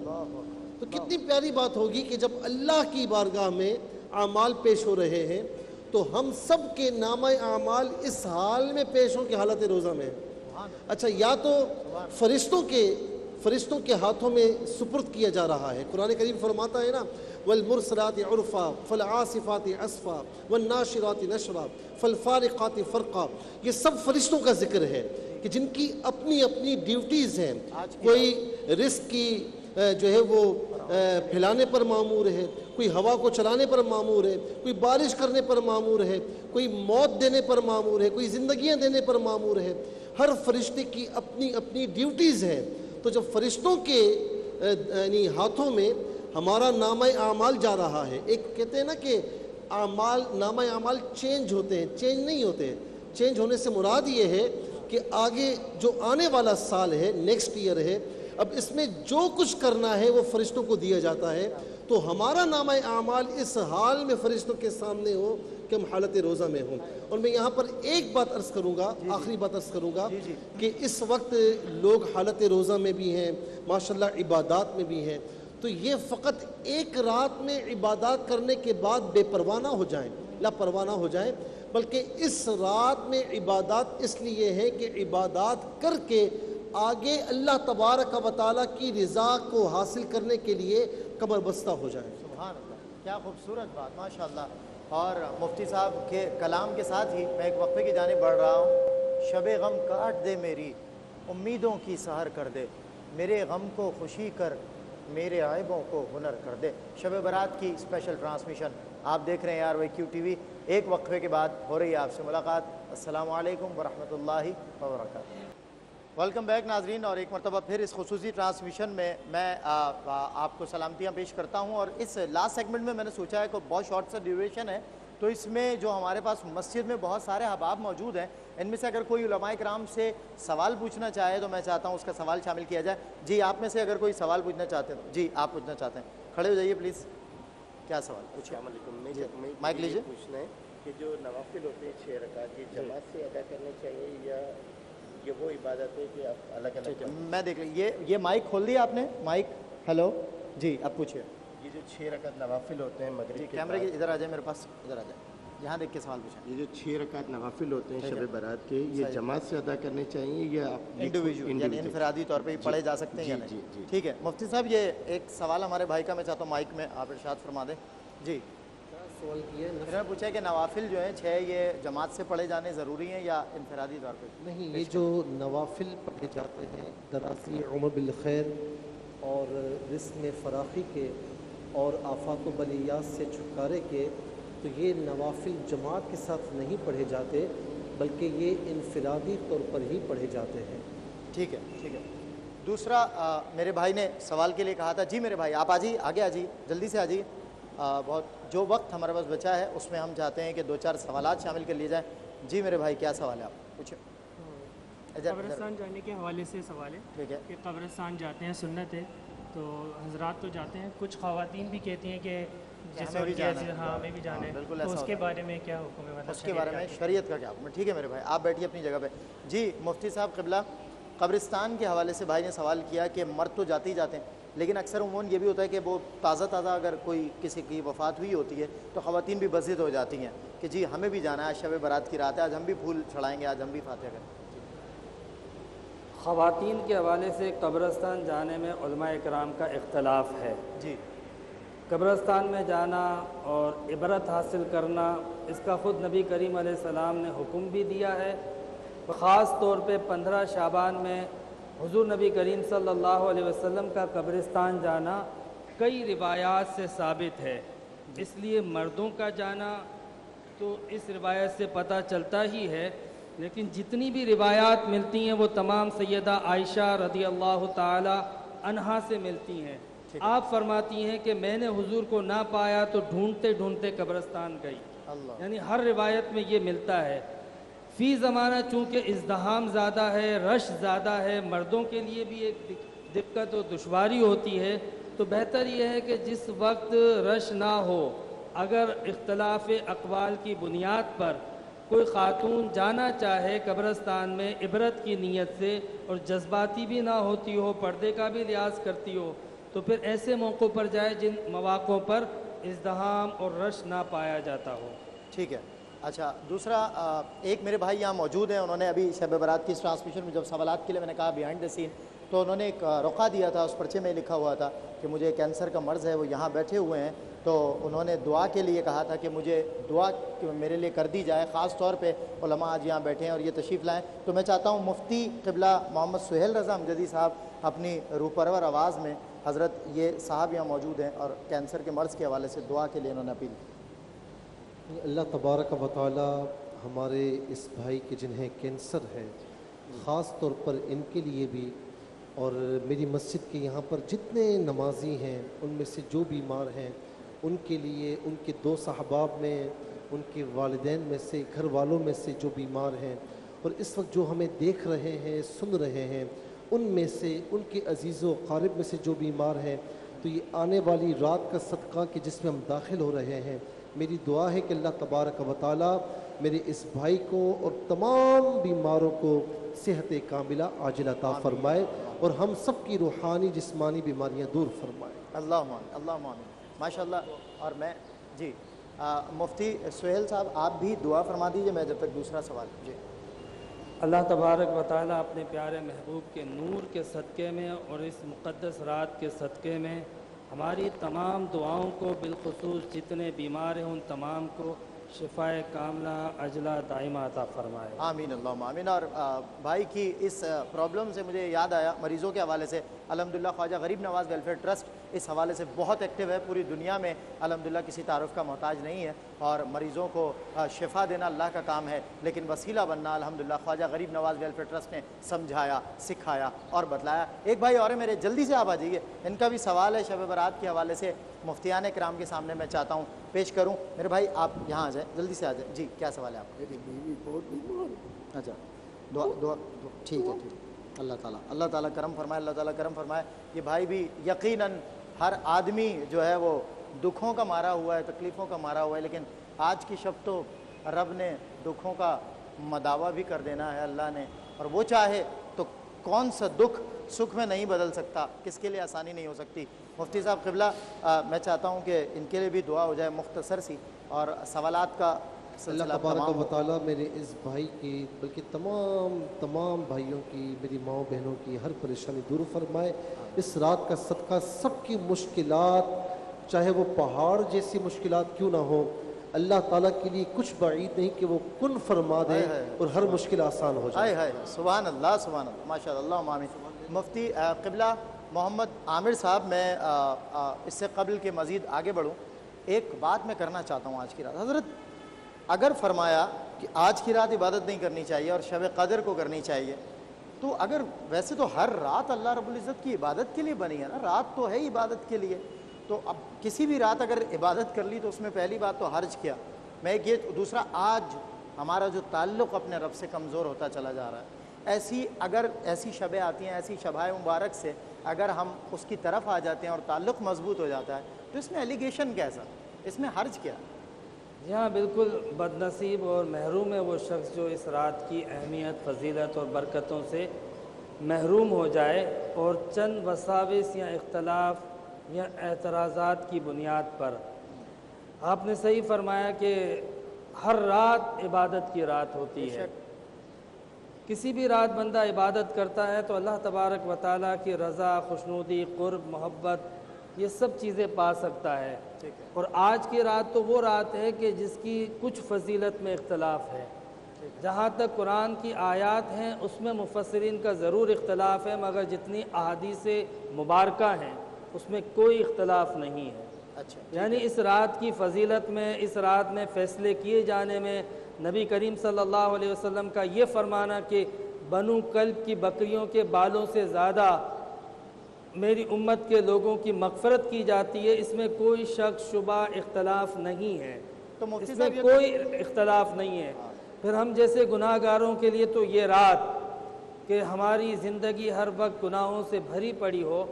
تو کتنی پیاری بات ہوگی کہ جب اللہ کی بارگاہ میں اعمال پیش ہو رہے ہیں تو ہم سب کے نامہ اعمال اس حال میں پیش ہوں کہ حالت روزہ میں۔ اچھا، یا تو فرشتوں کے ہاتھوں میں سپرد کیا جا رہا ہے، قرآن کریم فرماتا ہے نا والمرسلات عرفا فالعاصفات عصفا والناشرات نشرا فالفارقات فرقا، یہ سب فرشتوں کا ذکر ہے کہ جن کی اپنی اپنی ڈیوٹیز ہیں، کوئی رزق کی جو ہے وہ پھیلانے پر مامور ہے، کوئی ہوا کو چلانے پر مامور ہے، کوئی بارش کرنے پر مامور ہے، کوئی موت دینے پر مامور ہے، کوئی زندگیاں دینے پر مامور ہے، ہر فرشتے کی اپنی اپنی ڈیوٹیز ہیں۔ تو جب فرشتوں کے یعنی ہاتھوں میں ہمارا نامہ اعمال جا رہا ہے، ایک کہتے ہیں نا کہ نامہ اعمال چینج ہوتے ہیں، چینج نہیں ہوتے، چینج ہونے سے مراد یہ ہے کہ آگے جو آنے والا سال ہے، نیکسٹ ایئر ہے، اب اس میں جو کچھ کرنا ہے وہ فرشتوں کو دیا جاتا ہے، تو ہمارا نامہ اعمال اس حال میں فرشتوں کے سامنے ہو کہ ہم حالت روزہ میں ہوں۔ اور میں یہاں پر ایک بات عرض کروں گا، آخری بات عرض کروں گا کہ اس وقت لوگ حالت روزہ میں بھی ہیں، ماشاءاللہ عبادات میں بھی ہیں، تو یہ فقط ایک رات میں عبادات کرنے کے بعد بے پرواہ نہ ہو جائیں، لاپرواہ نہ ہو جائیں، بلکہ اس رات میں عبادات اس لیے ہے کہ عبادات کر کے آگے اللہ تبارک و تعالیٰ کی رضا کو حاصل کرنے کے لیے کمر بستہ ہو جائیں۔ سبحان اللہ، کیا خوبصورت بات، ماشاءاللہ۔ اور مفتی صاحب کے کلام کے ساتھ ہی میں ایک وقفے کی جانب بڑھ رہا ہوں۔ شب غم کاٹ دے میری، امیدوں کی سحر کر دے، میرے غم کو خوشی کر، میرے عیبوں کو ہنر کر دے. شب برات کی اسپیشل ٹرانسمیشن آپ دیکھ رہے ہیں RYQ TV. ایک وقفے کے بعد ہو رہی ہے آپ سے ملاقات. السلام علیکم ورحمۃ اللہ وبرکاتہ. ویلکم بیک ناظرین, اور ایک مرتبہ پھر اس خصوصی ٹرانسمیشن میں آپ کو سلامتیاں پیش کرتا ہوں. اور اس لاسٹ سیگمنٹ میں نے سوچا ہے کہ بہت شارٹ سا ڈیوریشن ہے, تو اس میں جو ہمارے پاس مسجد میں بہت سارے احباب موجود ہیں, ان میں سے اگر کوئی علماء کرام سے سوال پوچھنا چاہے تو میں چاہتا ہوں اس کا سوال شامل کیا جائے. جی آپ میں سے اگر کوئی سوال پوچھنا چاہتے ہیں, جی آپ پوچھنا چاہتے ہیں, کھڑے ہو جائیے پلیز. کیا سوال پوچھیں؟ السلام علیکم. میں مائک لیجیے. پوچھنا ہے کہ جو نوافل ہوتے ہیں 6 رکعت, یہ جماعت سے ادا کرنے چاہیے یا یہ وہ عبادت ہے کہ آپ الگ الگ؟ میں دیکھ لیں, یہ مائک کھول دیا آپ نے, مائک. ہیلو جی اب پوچھیے. یہ جو 6 رکعت نوافل ہوتے ہیں مغرب کے کیمرے کی ادھر آ جائے, میرے پاس ادھر آ جائے, یہاں دیکھ کے سوال پوچھیں. یہ جو 6 رکعت نوافل ہوتے ہیں شب برات کے, یہ جماعت سے ادا کرنے چاہیے یا انڈیویجول یعنی انفرادی طور پہ پڑھے جا سکتے ہیں یا نہیں؟ ٹھیک ہے مفتی صاحب, یہ ایک سوال ہمارے بھائی کا میں چاہتا ہوں مائک میں آپ ارشاد فرما دیں. جی سوال کیا ہے انہوں نے پوچھا ہے کہ نوافل جو ہیں 6 یہ جماعت سے پڑھے جانے ضروری ہیں یا انفرادی طور پہ؟ نہیں, یہ جو نوافل پڑھے جاتے ہیں دراصل عمر بالخیر اور رزق میں فراخی کے اور آفات و بلیات سے چھٹکارے کے, تو یہ نوافل جماعت کے ساتھ نہیں پڑھے جاتے بلکہ یہ انفرادی طور پر ہی پڑھے جاتے ہیں. ٹھیک ہے ٹھیک ہے. دوسرا میرے بھائی نے سوال کے لیے کہا تھا, جی میرے بھائی آپ آ جائیے, آگے آ جائیے, جلدی سے آ جائیے. بہت جو وقت ہمارے پاس بچا ہے اس میں ہم چاہتے ہیں کہ 2-4 سوالات شامل کر لیے جائیں. جی میرے بھائی کیا سوال ہے, آپ پوچھیں. قبرستان جانے کے حوالے سے سوال ہے. ٹھیک ہے. کہ قبرستان جاتے ہیں, سنت ہے, تو حضرات تو جاتے ہیں, کچھ خواتین بھی کہتی ہیں کہ جیسے ہمیں بھی جانا ہے, تو اس کے بارے میں کیا حکم ہے؟ اس کے بارے میں شریعت کا کیا حکم ہے؟ ٹھیک ہے میرے بھائی, آپ بیٹھیے اپنی جگہ پہ. جی مفتی صاحب قبلہ, قبرستان کے حوالے سے بھائی نے سوال کیا کہ مرد تو جاتے ہی جاتے ہیں, لیکن اکثر عموماً یہ بھی ہوتا ہے کہ وہ تازہ اگر کوئی کسی کی وفات ہوئی ہوتی ہے تو خواتین بھی بضد ہو جاتی ہیں کہ جی ہمیں بھی جانا ہے, شب برات کی رات ہے, آج ہم بھی پھول چڑھائیں گے, آج ہم بھی فاتحہ کریں. خواتین کے حوالے سے قبرستان جانے میں علماء کرام کا اختلاف ہے. جی قبرستان میں جانا اور عبرت حاصل کرنا, اس کا خود نبی کریم علیہ السلام نے حکم بھی دیا ہے. خاص طور پہ 15 شعبان میں حضور نبی کریم صلی اللہ علیہ وسلم کا قبرستان جانا کئی روایات سے ثابت ہے. اس لیے مردوں کا جانا تو اس روایت سے پتہ چلتا ہی ہے, لیکن جتنی بھی روایات ملتی ہیں وہ تمام سیدہ عائشہ رضی اللہ تعالی عنہا سے ملتی ہیں. آپ فرماتی ہیں کہ میں نے حضور کو نہ پایا تو ڈھونڈتے ڈھونڈتے قبرستان گئی. یعنی ہر روایت میں یہ ملتا ہے. فی زمانہ چونکہ ازدحام زیادہ ہے, رش زیادہ ہے, مردوں کے لیے بھی ایک دقت و دشواری ہوتی ہے, تو بہتر یہ ہے کہ جس وقت رش نہ ہو, اگر اختلاف اقوال کی بنیاد پر کوئی خاتون جانا چاہے قبرستان میں عبرت کی نیت سے, اور جذباتی بھی نہ ہوتی ہو, پردے کا بھی لحاظ کرتی ہو, تو پھر ایسے موقعوں پر جائے جن مواقعوں پر ازدحام اور رش نہ پایا جاتا ہو. ٹھیک ہے. اچھا دوسرا, ایک میرے بھائی یہاں موجود ہیں, انہوں نے ابھی شب برات کی اس ٹرانسمیشن میں جب سوالات کے لیے میں نے کہا بیہائنڈ دا سین, تو انہوں نے ایک رقعہ دیا تھا, اس پرچے میں لکھا ہوا تھا کہ مجھے کینسر کا مرض ہے, وہ یہاں بیٹھے ہوئے ہیں, تو انہوں نے دعا کے لیے کہا تھا کہ مجھے دعا میرے لیے کر دی جائے. خاص طور پہ علماء آج یہاں بیٹھے ہیں اور یہ تشریف لائیں, تو میں چاہتا ہوں مفتی قبلہ محمد سہیل رضا امجدی صاحب اپنی روح پرور آواز میں, حضرت یہ صاحب یہاں موجود ہیں اور کینسر کے مرض کے حوالے سے دعا کے لیے انہوں نے اپیل کی. اللہ تبارک و تعالی ہمارے اس بھائی کے جنہیں کینسر ہے, خاص طور پر ان کے لیے بھی, اور میری مسجد کے یہاں پر جتنے نمازی ہیں ان میں سے جو بیمار ہیں ان کے لیے, ان کے 2 صحباب میں, ان کے والدین میں سے, گھر والوں میں سے جو بیمار ہیں, اور اس وقت جو ہمیں دیکھ رہے ہیں, سن رہے ہیں, ان میں سے, ان کے عزیز و قارب میں سے جو بیمار ہیں, تو یہ آنے والی رات کا صدقہ کہ جس میں ہم داخل ہو رہے ہیں, میری دعا ہے کہ اللہ تبارک و تعالی میرے اس بھائی کو اور تمام بیماروں کو صحت کاملہ عاجل عطا فرمائے, اور ہم سب کی روحانی جسمانی بیماریاں دور فرمائے. اللہم آمین, اللہم آمین, ماشاء اللہ. اور میں جی مفتی سہیل صاحب آپ بھی دعا فرما دیجئے, میں جب تک دوسرا سوال. جی اللہ تبارک و تعالیٰ اپنے پیارے محبوب کے نور کے صدقے میں اور اس مقدس رات کے صدقے میں ہماری تمام دعاؤں کو, بالخصوص جتنے بیمار ہیں ان تمام کو شفاء کاملہ عجلہ دائمہ عطا فرمائے. آمین اللہم آمین. اور بھائی کی اس پرابلم سے مجھے یاد آیا مریضوں کے حوالے سے الحمدللہ خواجہ غریب نواز ویلفیئر ٹرسٹ اس حوالے سے بہت ایکٹیو ہے، پوری دنیا میں الحمدللہ کسی تعارف کا محتاج نہیں ہے، اور مریضوں کو شفا دینا اللہ کا کام ہے، لیکن وسیلہ بننا الحمدللہ خواجہ غریب نواز ویلفیئر ٹرسٹ نے سمجھایا، سکھایا اور بتلایا۔ ایک بھائی اور ہے میرے، جلدی سے آپ آ جائیے، ان کا بھی سوال ہے شب برات کے حوالے سے، مفتیان کرام کے سامنے میں چاہتا ہوں پیش کروں۔ میرے بھائی آپ یہاں آ جائیں، جلدی سے آ جائیں۔ جی کیا سوال ہے آپ کا؟ اچھا دعا ٹھیک ہے، ٹھیک ہے، اللہ تعالیٰ کرم فرمائے، اللہ تعالیٰ کرم فرمائے۔ یہ بھائی بھی یقیناً ہر آدمی جو ہے وہ دکھوں کا مارا ہوا ہے، تکلیفوں کا مارا ہوا ہے، لیکن آج کی شب تو رب نے دکھوں کا مداوع بھی کر دینا ہے اللہ نے، اور وہ چاہے تو کون سا دکھ سکھ میں نہیں بدل سکتا، کس کے لیے آسانی نہیں ہو سکتی۔ مفتی صاحب قبلہ میں چاہتا ہوں کہ ان کے لیے بھی دعا ہو جائے مختصر سی، اور سوالات کا اللہ تبارک و تعالیٰ میرے اس بھائی کی بلکہ تمام بھائیوں کی، میری ماؤں بہنوں کی ہر پریشانی دور فرمائے۔ اس رات کا صدقہ سب کی مشکلات، چاہے وہ پہاڑ جیسی مشکلات کیوں نہ ہو، اللہ تعالیٰ کے لیے کچھ بعید نہیں کہ وہ کن فرما دے اور ہر مشکل آسان ہو جائے۔ سبحان اللہ، سبحان اللہ، ماشاء اللہ، آمین۔ مفتی قبلہ محمد عامر صاحب، میں اس سے قبل کے مزید آگے بڑھوں، ایک بات میں کرنا چاہتا ہوں آج کی رات۔ حضرت اگر فرمایا کہ آج کی رات عبادت نہیں کرنی چاہیے اور شب قدر کو کرنی چاہیے، تو اگر ویسے تو ہر رات اللہ رب العزت کی عبادت کے لیے بنی ہے نا، رات تو ہے عبادت کے لیے، تو اب کسی بھی رات اگر عبادت کر لی تو اس میں پہلی بات تو حرج کیا، میں ایک یہ، دوسرا آج ہمارا جو تعلق اپنے رب سے کمزور ہوتا چلا جا رہا ہے، اگر ایسی شبیں آتی ہیں، ایسی شبائے مبارک سے اگر ہم اس کی طرف آ جاتے ہیں اور تعلق مضبوط ہو جاتا ہے تو اس میں ایلیگیشن کیسا، اس میں حرج کیا؟ جی ہاں، بالکل بد نصیب اور محروم ہے وہ شخص جو اس رات کی اہمیت، فضیلت اور برکتوں سے محروم ہو جائے اور چند وساوس یا اختلاف یا اعتراضات کی بنیاد پر۔ آپ نے صحیح فرمایا کہ ہر رات عبادت کی رات ہوتی ہے، کسی بھی رات بندہ عبادت کرتا ہے تو اللہ تبارک و تعالیٰ کی رضا، خوشنودی، قرب، محبت، یہ سب چیزیں پا سکتا ہے۔ اور آج کی رات تو وہ رات ہے کہ جس کی کچھ فضیلت میں اختلاف ہے، جہاں تک قرآن کی آیات ہیں اس میں مفسرین کا ضرور اختلاف ہے، مگر جتنی احادیث مبارکہ ہیں اس میں کوئی اختلاف نہیں ہے۔ یعنی اس رات کی فضیلت میں، اس رات میں فیصلے کیے جانے میں، نبی کریم صلی اللہ علیہ وسلم کا یہ فرمانا کہ بنو کلب کی بکریوں کے بالوں سے زیادہ میری امت کے لوگوں کی مغفرت کی جاتی ہے، اس میں کوئی شک، شبہ، اختلاف نہیں ہے، اس میں کوئی اختلاف نہیں ہے۔ پھر ہم جیسے گناہ گاروں کے لیے تو یہ رات کہ ہماری زندگی ہر وقت گناہوں سے بھری پڑی ہو،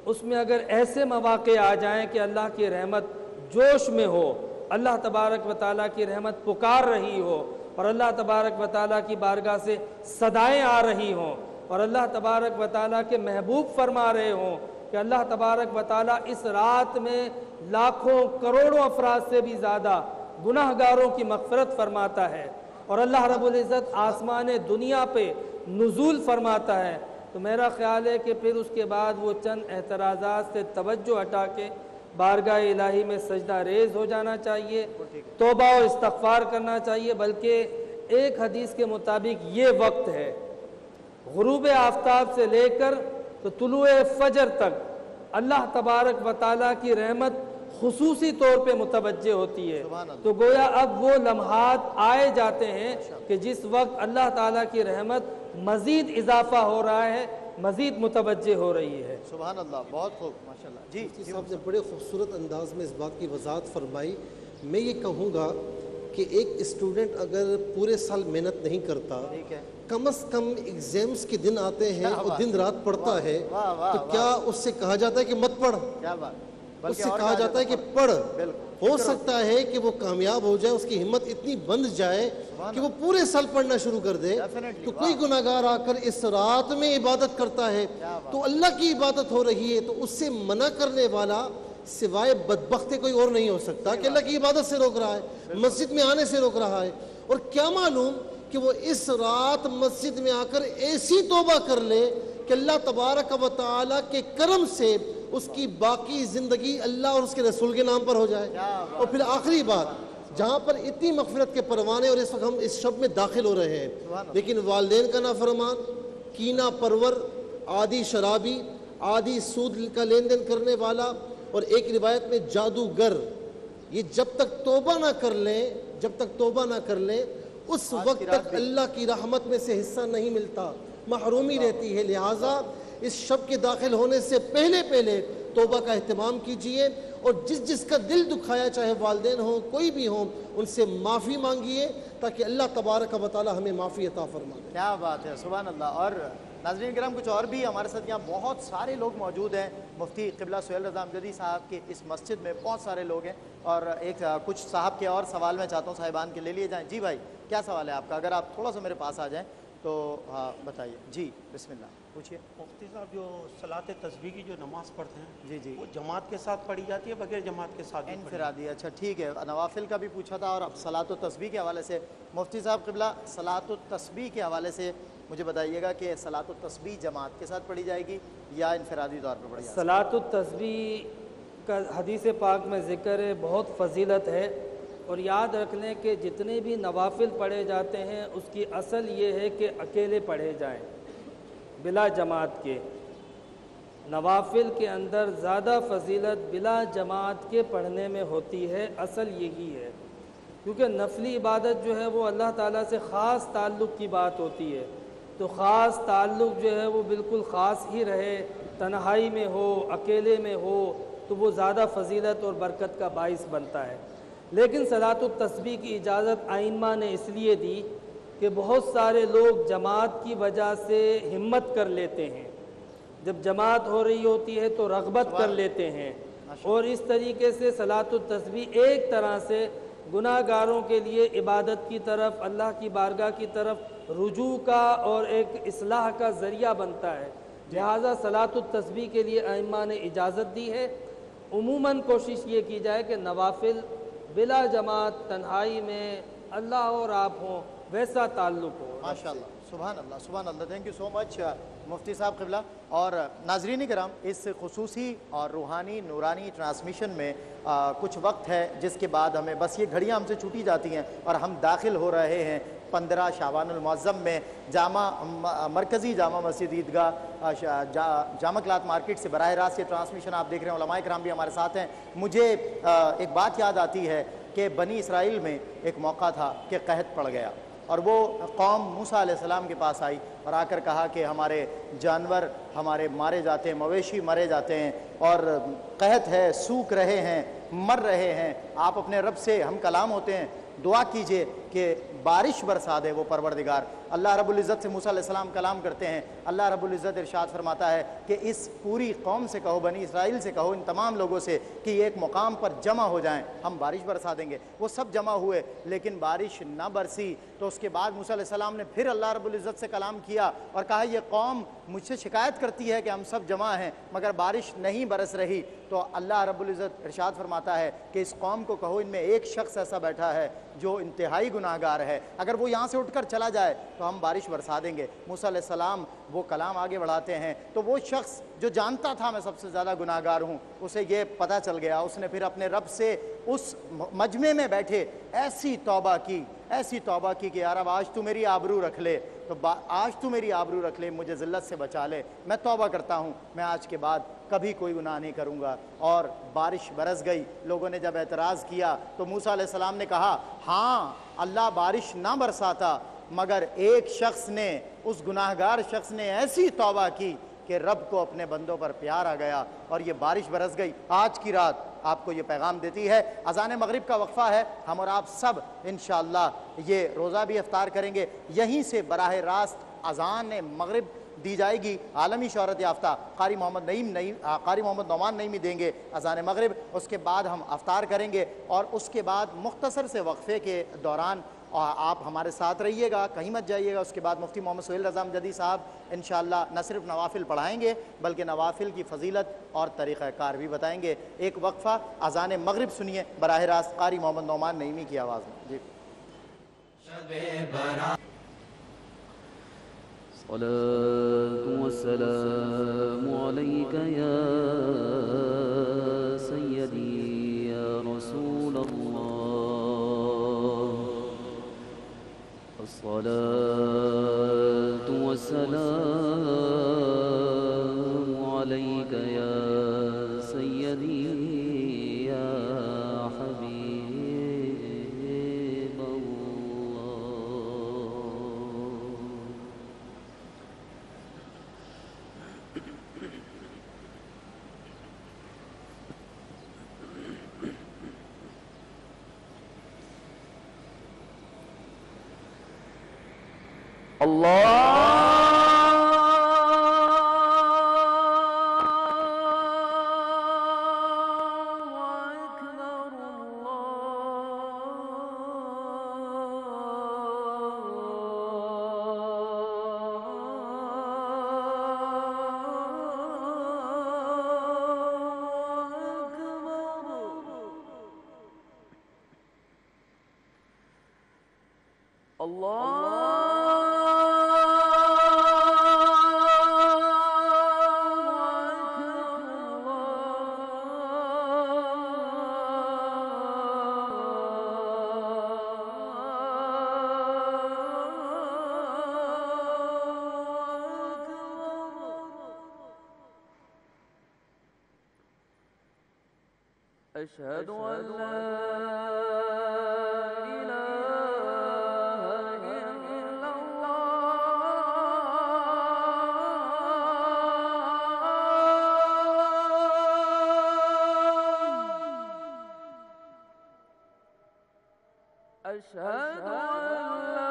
اس میں اگر ایسے مواقع آ جائیں کہ اللہ کی رحمت جوش میں ہو، اللہ تبارک و تعالیٰ کی رحمت پکار رہی ہو، اور اللہ تبارک و تعالیٰ کی بارگاہ سے صدائیں آ رہی ہوں، اور اللہ تبارک و تعالیٰ کے محبوب فرما رہے ہوں کہ اللہ تبارک و تعالیٰ اس رات میں لاکھوں کروڑوں افراد سے بھی زیادہ گناہ گاروں کی مغفرت فرماتا ہے، اور اللہ رب العزت آسمان دنیا پہ نزول فرماتا ہے، تو میرا خیال ہے کہ پھر اس کے بعد وہ چند اعتراضات سے توجہ ہٹا کے بارگاہ الہی میں سجدہ ریز ہو جانا چاہیے، توبہ و استغفار کرنا چاہیے۔ بلکہ ایک حدیث کے مطابق یہ وقت ہے غروب آفتاب سے لے کر تو طلوع فجر تک اللہ تبارک و تعالیٰ کی رحمت خصوصی طور پہ متوجہ ہوتی ہے، تو گویا اب وہ لمحات آئے جاتے ہیں کہ جس وقت اللہ تعالیٰ کی رحمت مزید اضافہ ہو رہا ہے، مزید متوجہ ہو رہی ہے۔ سبحان اللہ، بہت خوب، ماشاءاللہ۔ جی صاحب نے بڑے خوبصورت انداز میں اس بات کی وضاحت فرمائی۔ میں یہ کہوں گا کہ ایک اسٹوڈنٹ اگر پورے سال محنت نہیں کرتا، کم از کم ایگزامز کے دن آتے ہیں اور دن رات پڑھتا ہے، تو کیا اس سے کہا جاتا ہے کہ مت پڑھ؟ اس سے کہا جاتا ہے کہ پڑھ۔ ہو سکتا ہے کہ وہ کامیاب ہو جائے، اس کی ہمت اتنی بند جائے کہ وہ پورے سال پڑھنا شروع کر دے۔ تو کوئی گناہ گار آ کر اس رات میں عبادت کرتا ہے تو اللہ کی عبادت ہو رہی ہے، تو اس سے منع کرنے والا سوائے بدبخت کوئی اور نہیں ہو سکتا کہ اللہ کی عبادت سے روک رہا ہے، مسجد میں آنے سے روک رہا ہے۔ اور کیا معلوم کہ وہ اس رات مسجد میں آ کر ایسی توبہ کر لے کہ اللہ تبارک و تعالیٰ کے کرم سے اس کی باقی زندگی اللہ اور اس کے رسول کے نام پر ہو جائے۔ اور پھر آخری بات، جہاں پر اتنی مغفرت کے پروانے، اور اس وقت ہم اس شب میں داخل ہو رہے ہیں، لیکن والدین کا نافرمان، کینہ پرور، عادی شرابی، عادی سود کا لین دین کرنے والا اور ایک روایت میں جادوگر، یہ جب تک توبہ نہ کر لیں اس وقت تک اللہ کی رحمت میں سے حصہ نہیں ملتا، محرومی رہتی ہے۔ لہٰذا اس شب کے داخل ہونے سے پہلے توبہ کا اہتمام کیجئے، اور جس کا دل دکھایا، چاہے والدین ہوں کوئی بھی ہوں، ان سے معافی مانگیے تاکہ اللہ تبارک و تعالی ہمیں معافی عطا فرمائے۔ کیا بات ہے، سبحان اللہ۔ اور ناظرین کرام، کچھ اور بھی ہمارے ساتھ یہاں بہت سارے لوگ موجود ہیں۔ مفتی قبلہ سہیل رضا امجدی صاحب کی اس مسجد میں بہت سارے لوگ ہیں، اور کچھ صاحب کے اور سوال میں چاہتا ہوں صاحبان کے لے لیے جائیں۔ جی بھائی، کیا سوال ہے آپ کا؟ اگر آپ تھوڑا سا میرے پاس آ جائیں تو ہاں بتائیے۔ جی بسم اللہ، پوچھیے۔ مفتی صاحب، جو صلاۃ تسبیح کی جو نماز پڑھتے ہیں جی وہ جماعت کے ساتھ پڑھی جاتی ہے بغیر جماعت کے ساتھ؟ انفرادی، اچھا ٹھیک ہے۔ نوافل کا بھی پوچھا تھا، اور اب صلاۃ التسبیح کے حوالے سے مفتی صاحب قبلہ صلاۃ التسبیح کے حوالے سے مجھے بتائیے گا کہ صلاۃ التسبیح جماعت کے ساتھ پڑھی جائے گی یا انفرادی طور پر پڑھی جائے گی؟ صلاۃ التسبیح کا حدیث پاک میں ذکر ہے، بہت فضیلت ہے، اور یاد رکھنے کہ جتنے بھی نوافل پڑھے جاتے ہیں اس کی اصل یہ ہے کہ اکیلے پڑھے جائیں بلا جماعت کے۔ نوافل کے اندر زیادہ فضیلت بلا جماعت کے پڑھنے میں ہوتی ہے، اصل یہی ہے، کیونکہ نفلی عبادت جو ہے وہ اللہ تعالیٰ سے خاص تعلق کی بات ہوتی ہے، تو خاص تعلق جو ہے وہ بالکل خاص ہی رہے، تنہائی میں ہو، اکیلے میں ہو، تو وہ زیادہ فضیلت اور برکت کا باعث بنتا ہے۔ لیکن صلاۃ التسبیح کی اجازت ائمہ نے اس لیے دی کہ بہت سارے لوگ جماعت کی وجہ سے ہمت کر لیتے ہیں، جب جماعت ہو رہی ہوتی ہے تو رغبت کر لیتے ہیں، اور اس طریقے سے صلاۃ التسبیح ایک طرح سے گناہ گاروں کے لیے عبادت کی طرف، اللہ کی بارگاہ کی طرف رجوع کا اور ایک اصلاح کا ذریعہ بنتا ہے۔ لہٰذا صلاۃ التسبیح کے لیے ائمہ نے اجازت دی ہے۔ عموماً کوشش یہ کی جائے کہ نوافل بلا جماعت، تنہائی میں اللہ اور آپ ہوں، ویسا تعلق ہو۔ ماشاءاللہ، سبحان اللہ، سبحان اللہ۔ تھینک یو سو مچ مفتی صاحب قبلہ۔ اور ناظرین کرام، اس خصوصی اور روحانی نورانی ٹرانسمیشن میں کچھ وقت ہے جس کے بعد ہمیں بس یہ گھڑیاں ہم سے چھوٹی جاتی ہیں، اور ہم داخل ہو رہے ہیں 15 شعبان المعظم میں۔ مرکزی جامع مسجد عیدگاہ جامع کلاتھ مارکیٹ سے براہ راست یہ ٹرانسمیشن آپ دیکھ رہے ہیں۔ علماء کرام بھی ہمارے ساتھ ہیں۔ مجھے ایک بات یاد آتی ہے کہ بنی اسرائیل میں ایک موقع تھا کہ قحط پڑ گیا، اور وہ قوم موسیٰ علیہ السلام کے پاس آئی اور آ کر کہا کہ ہمارے جانور ہمارے مارے جاتے ہیں، مویشی مرے جاتے ہیں، اور قحط ہے، سوکھ رہے ہیں، مر رہے ہیں، آپ اپنے رب سے ہم کلام ہوتے ہیں، دعا کیجئے کہ بارش برسا دے وہ پروردگار۔ اللہ رب العزت سے موسیٰ علیہ السلام کلام کرتے ہیں، اللہ رب العزت ارشاد فرماتا ہے کہ اس پوری قوم سے کہو، بنی اسرائیل سے کہو، ان تمام لوگوں سے کہ یہ ایک مقام پر جمع ہو جائیں، ہم بارش برسا دیں گے۔ وہ سب جمع ہوئے لیکن بارش نہ برسی۔ تو اس کے بعد موسیٰ علیہ السلام نے پھر اللہ رب العزت سے کلام کیا اور کہا یہ قوم مجھ سے شکایت کرتی ہے کہ ہم سب جمع ہیں مگر بارش نہیں برس رہی۔ تو اللہ رب العزت ارشاد فرماتا ہے کہ اس قوم کو کہو ان میں ایک شخص ایسا بیٹھا ہے جو انتہائی گناہ گار ہے، اگر وہ یہاں سے اٹھ کر چلا جائے تو ہم بارش برسا دیں گے۔ موسیٰ علیہ السلام وہ کلام آگے بڑھاتے ہیں، تو وہ شخص جو جانتا تھا میں سب سے زیادہ گناہ گار ہوں، اسے یہ پتہ چل گیا، اس نے پھر اپنے رب سے اس مجمع میں بیٹھے ایسی توبہ کی کہ یار اب آج تو میری آبرو رکھ لے، تو آج تو میری آبرو رکھ لے، مجھے ذلت سے بچا لے، میں توبہ کرتا ہوں، میں آج کے بعد کبھی کوئی گناہ نہیں کروں گا۔ اور بارش برس گئی۔ لوگوں نے جب اعتراض کیا تو موسیٰ علیہ السلام نے کہا ہاں اللہ بارش نہ برساتا مگر ایک شخص نے، اس گناہ گار شخص نے ایسی توبہ کی کہ رب کو اپنے بندوں پر پیار آ گیا اور یہ بارش برس گئی۔ آج کی رات آپ کو یہ پیغام دیتی ہے۔ اذان مغرب کا وقفہ ہے، ہم اور آپ سب انشاءاللہ یہ روزہ بھی افطار کریں گے، یہیں سے براہ راست اذان مغرب دی جائے گی۔ عالمی شہرت یافتہ قاری محمد نعمان نعیمی دیں گے اذان مغرب، اس کے بعد ہم افطار کریں گے، اور اس کے بعد مختصر سے وقفے کے دوران آپ ہمارے ساتھ رہیے گا، کہیں مت جائیے گا۔ اس کے بعد مفتی محمد سہیل رضا امجدی صاحب انشاءاللہ نہ صرف نوافل پڑھائیں گے بلکہ نوافل کی فضیلت اور طریقہ کار بھی بتائیں گے۔ ایک وقفہ اذان مغرب سنیے براہ راست قاری محمد نعمان نعیمی کی آواز میں۔ جی الصلاة والسلام عليك يا سيدي يا رسول الله، الصلاة والسلام عليك سيدي يا حبيب الله. أشهد أن لا إله إلا الله. أشهد أن لا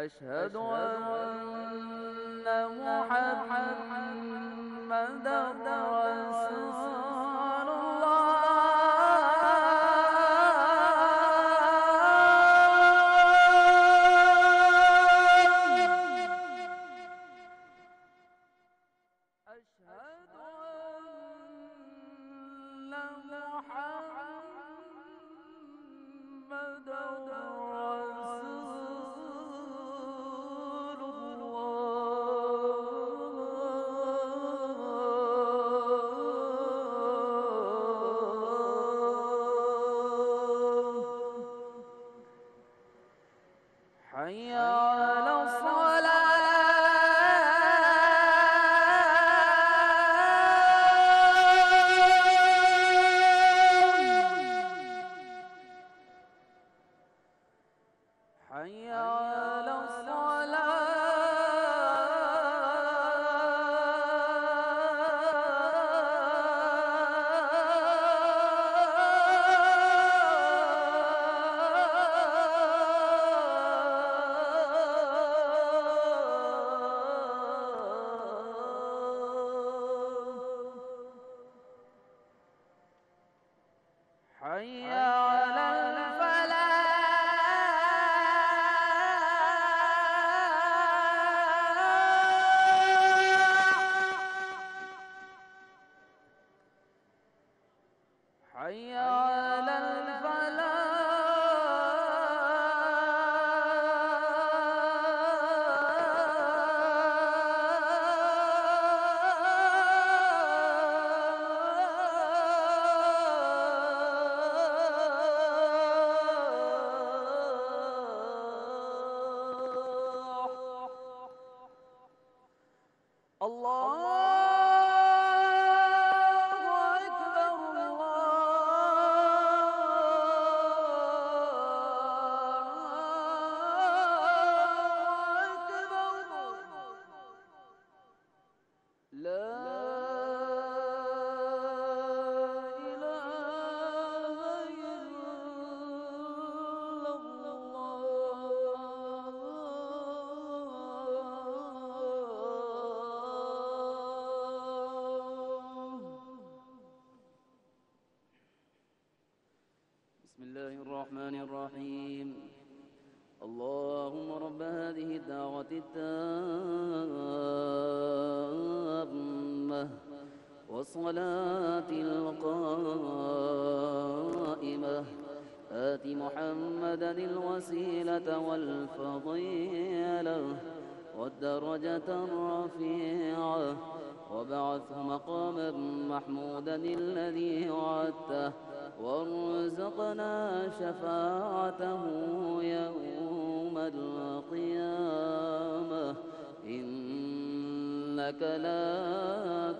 أشهد أن محمدًا رسول الله. أشهد أن محمدًا حي على الصلاة. حي على حي على الفلاح. حي على الله. بسم الله الرحمن الرحيم. اللهم رب هذه الدعوة التامة والصلاة القائمة آت محمدا الوسيلة والفضيلة والدرجة الرفيعة وابعثه مقاما محمودا الذي وعدته وارزقنا شفاعته يوم القيامة إنك لا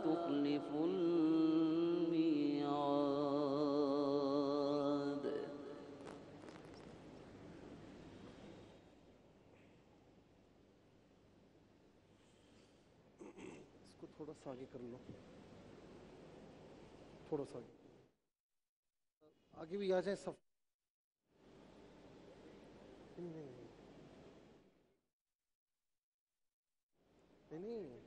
تخلف الميعاد. اس کو تھوڑا سا آگے کر لو، تھوڑا سا آگے بھی آ جائیں سب. نہیں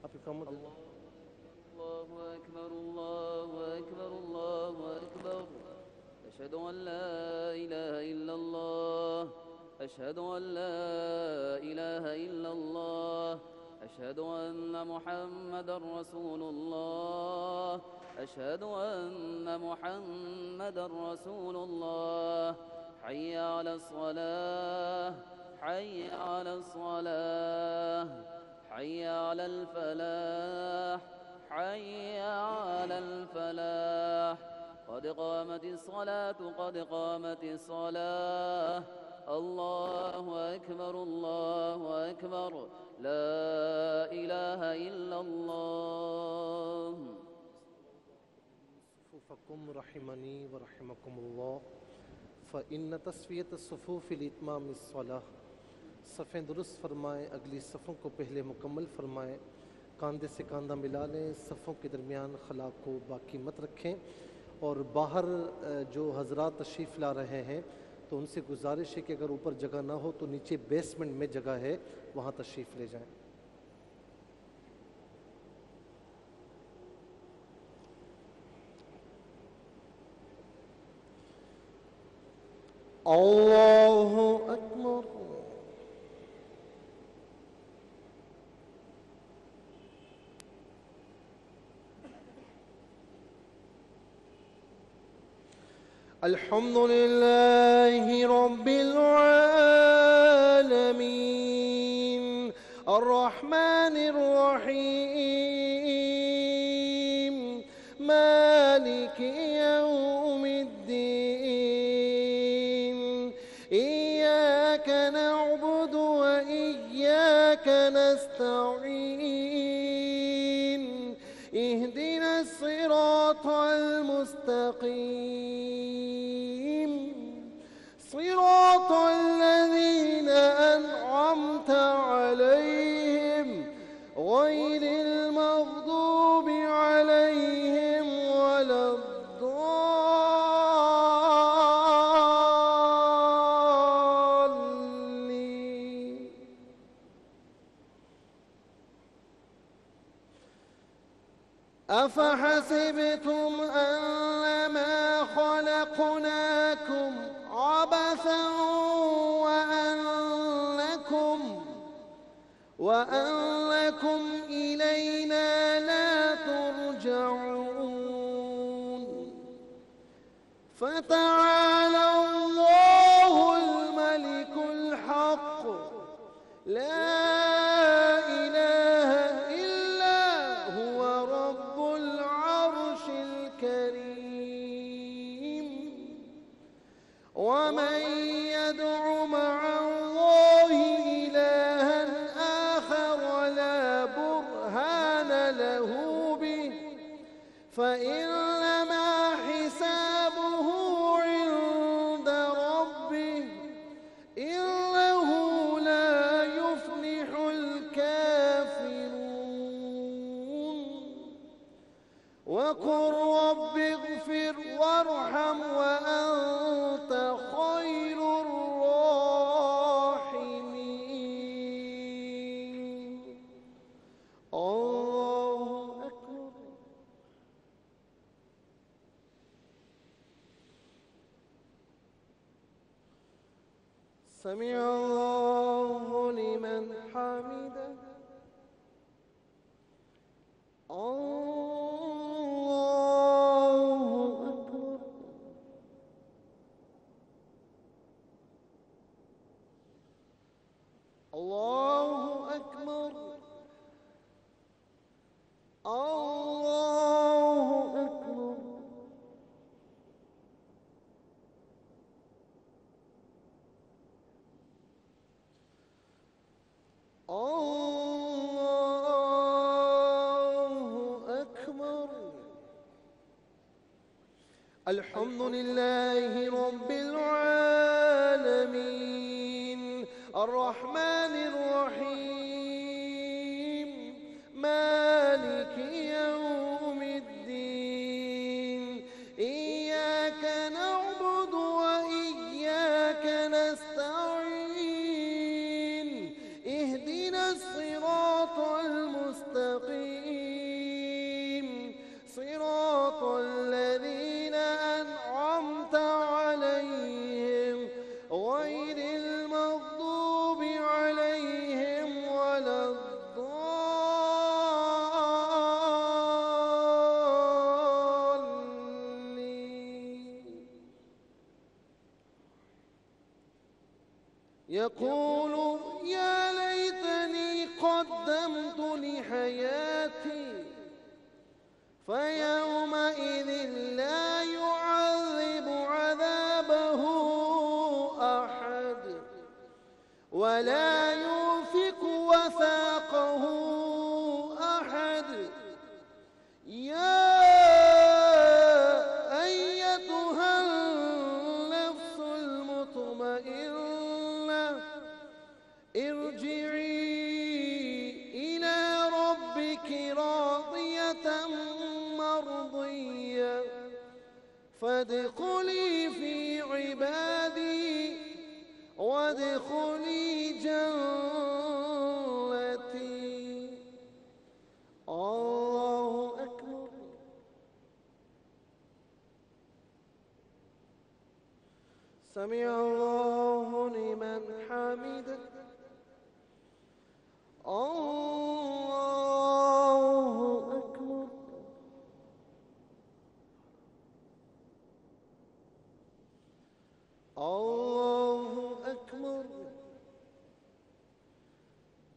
آپ اقامت الله أكبر الله أكبر الله أكبر أشهد أن لا إله إلا الله أشهد أن لا إله إلا الله أشهد أن محمدا رسول الله أشهد أن محمدا رسول الله حي على الصلاة حي على الصلاة حي على الفلاح حي على الفلاح قد قامت الصلاة قد قامت الصلاة الله أكبر الله أكبر لا إله إلا الله. صفوفكم رحمني ورحمكم الله فإن تسوية الصفوف لإتمام الصلاة. صفیں درست فرمائیں، اگلی صفوں کو پہلے مکمل فرمائیں، کاندھے سے کاندھا ملا لیں، صفوں کے درمیان خلا کو باقی مت رکھیں. اور باہر جو حضرات تشریف لا رہے ہیں تو ان سے گزارش ہے کہ اگر اوپر جگہ نہ ہو تو نیچے بیسمنٹ میں جگہ ہے، وہاں تشریف لے جائیں. اللہ اکبر. الحمد لله رب العالمين الرحمن الرحيم مالك يوم الدين إياك نعبد وإياك نستعين اهدنا الصراط المستقيم صراط الذين أنعمت عليهم غير المغضوب عليهم ولا الضالين. أفحسبتم أنما خلقناكم عبثا وأنكم إلينا لا ترجعون فتعالى الله الملك الحق لا إله إلا هو رب العرش الكريم. ومن يدع مع الله إلها آخر لا برهان له به فإنما حسابه عند ربه إنه لا يفلح الكافرون. وارحم وأنت خير الراحمين. الله أكبر. سمع الله لمن حمده. الله أكبر. الله أكبر. الله أكبر. الله أكبر. الحمد لله رب العالمين الرحمن الرحيم مالك يوم الدين. إياك نعبد وإياك نستعين. اهدنا الصراط المستقيم صراط الذين أنعمت عليهم غير المغضوب عليهم ولا الضالين. يقول يا ليتني قدمت لحياتي فيومئذ لا يعذب عذابه أحد ولا يوثق وثاقه أحد. يا أيتها النفس المطمئنة ارجعي إلى ربك راضية مرضية فادخلي في عبادي وادخلي جنتي. الله أكبر. سمع الله لمن حمده. الله أكبر. الله أكبر.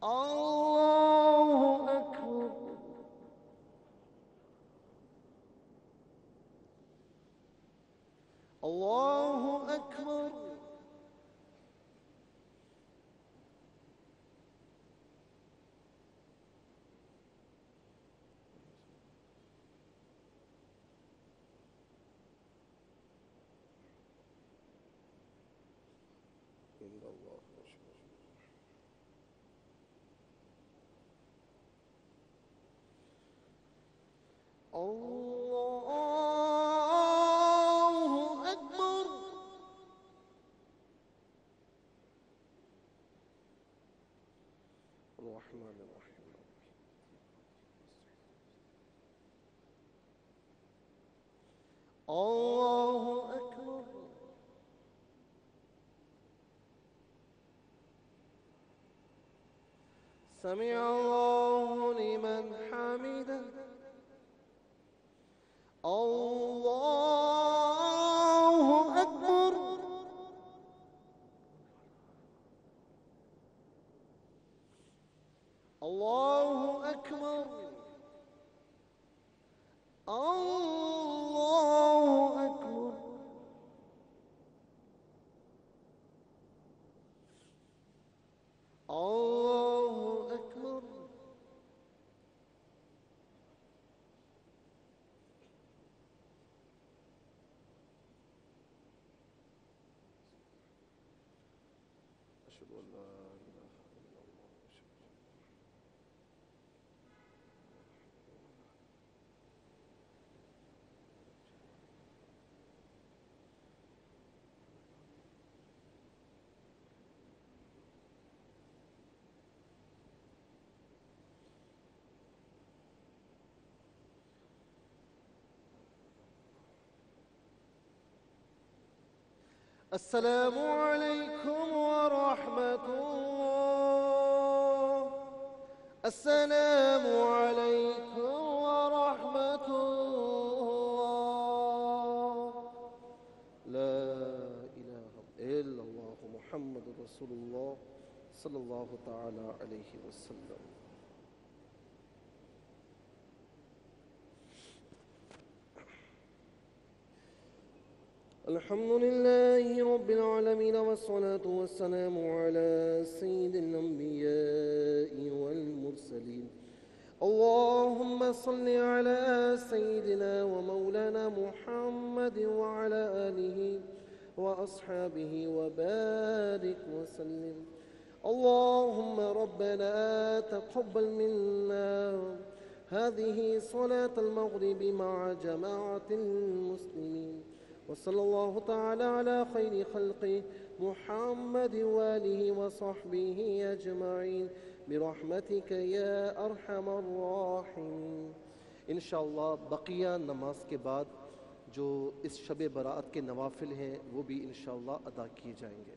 الله أكبر. الله أكبر. الله أكبر. الرحمن الرحيم. الله أكبر. سمع الله لمن حمده. الله أكبر. الله أكبر. الله أكبر. الله أكبر. أشهد أن لا إله إلا الله. السلام عليكم ورحمة الله. السلام عليكم ورحمة الله. لا إله إلا الله محمد رسول الله صلى الله تعالى عليه وسلم. الحمد لله رب العالمين والصلاة والسلام على سيد الأنبياء والمرسلين. اللهم صل على سيدنا ومولانا محمد وعلى آله وأصحابه وبارك وسلم. اللهم ربنا تقبل منا هذه صلاة المغرب مع جماعة المسلمين، وصلى الله تعالى على خير خلقه محمد وآله وصحبه أجمعين برحمتك يا أرحم الراحمين. انشاءاللہ بقیہ نماز کے بعد جو اس شب برات کے نوافل ہیں وہ بھی انشاءاللہ ادا کیے جائیں گے.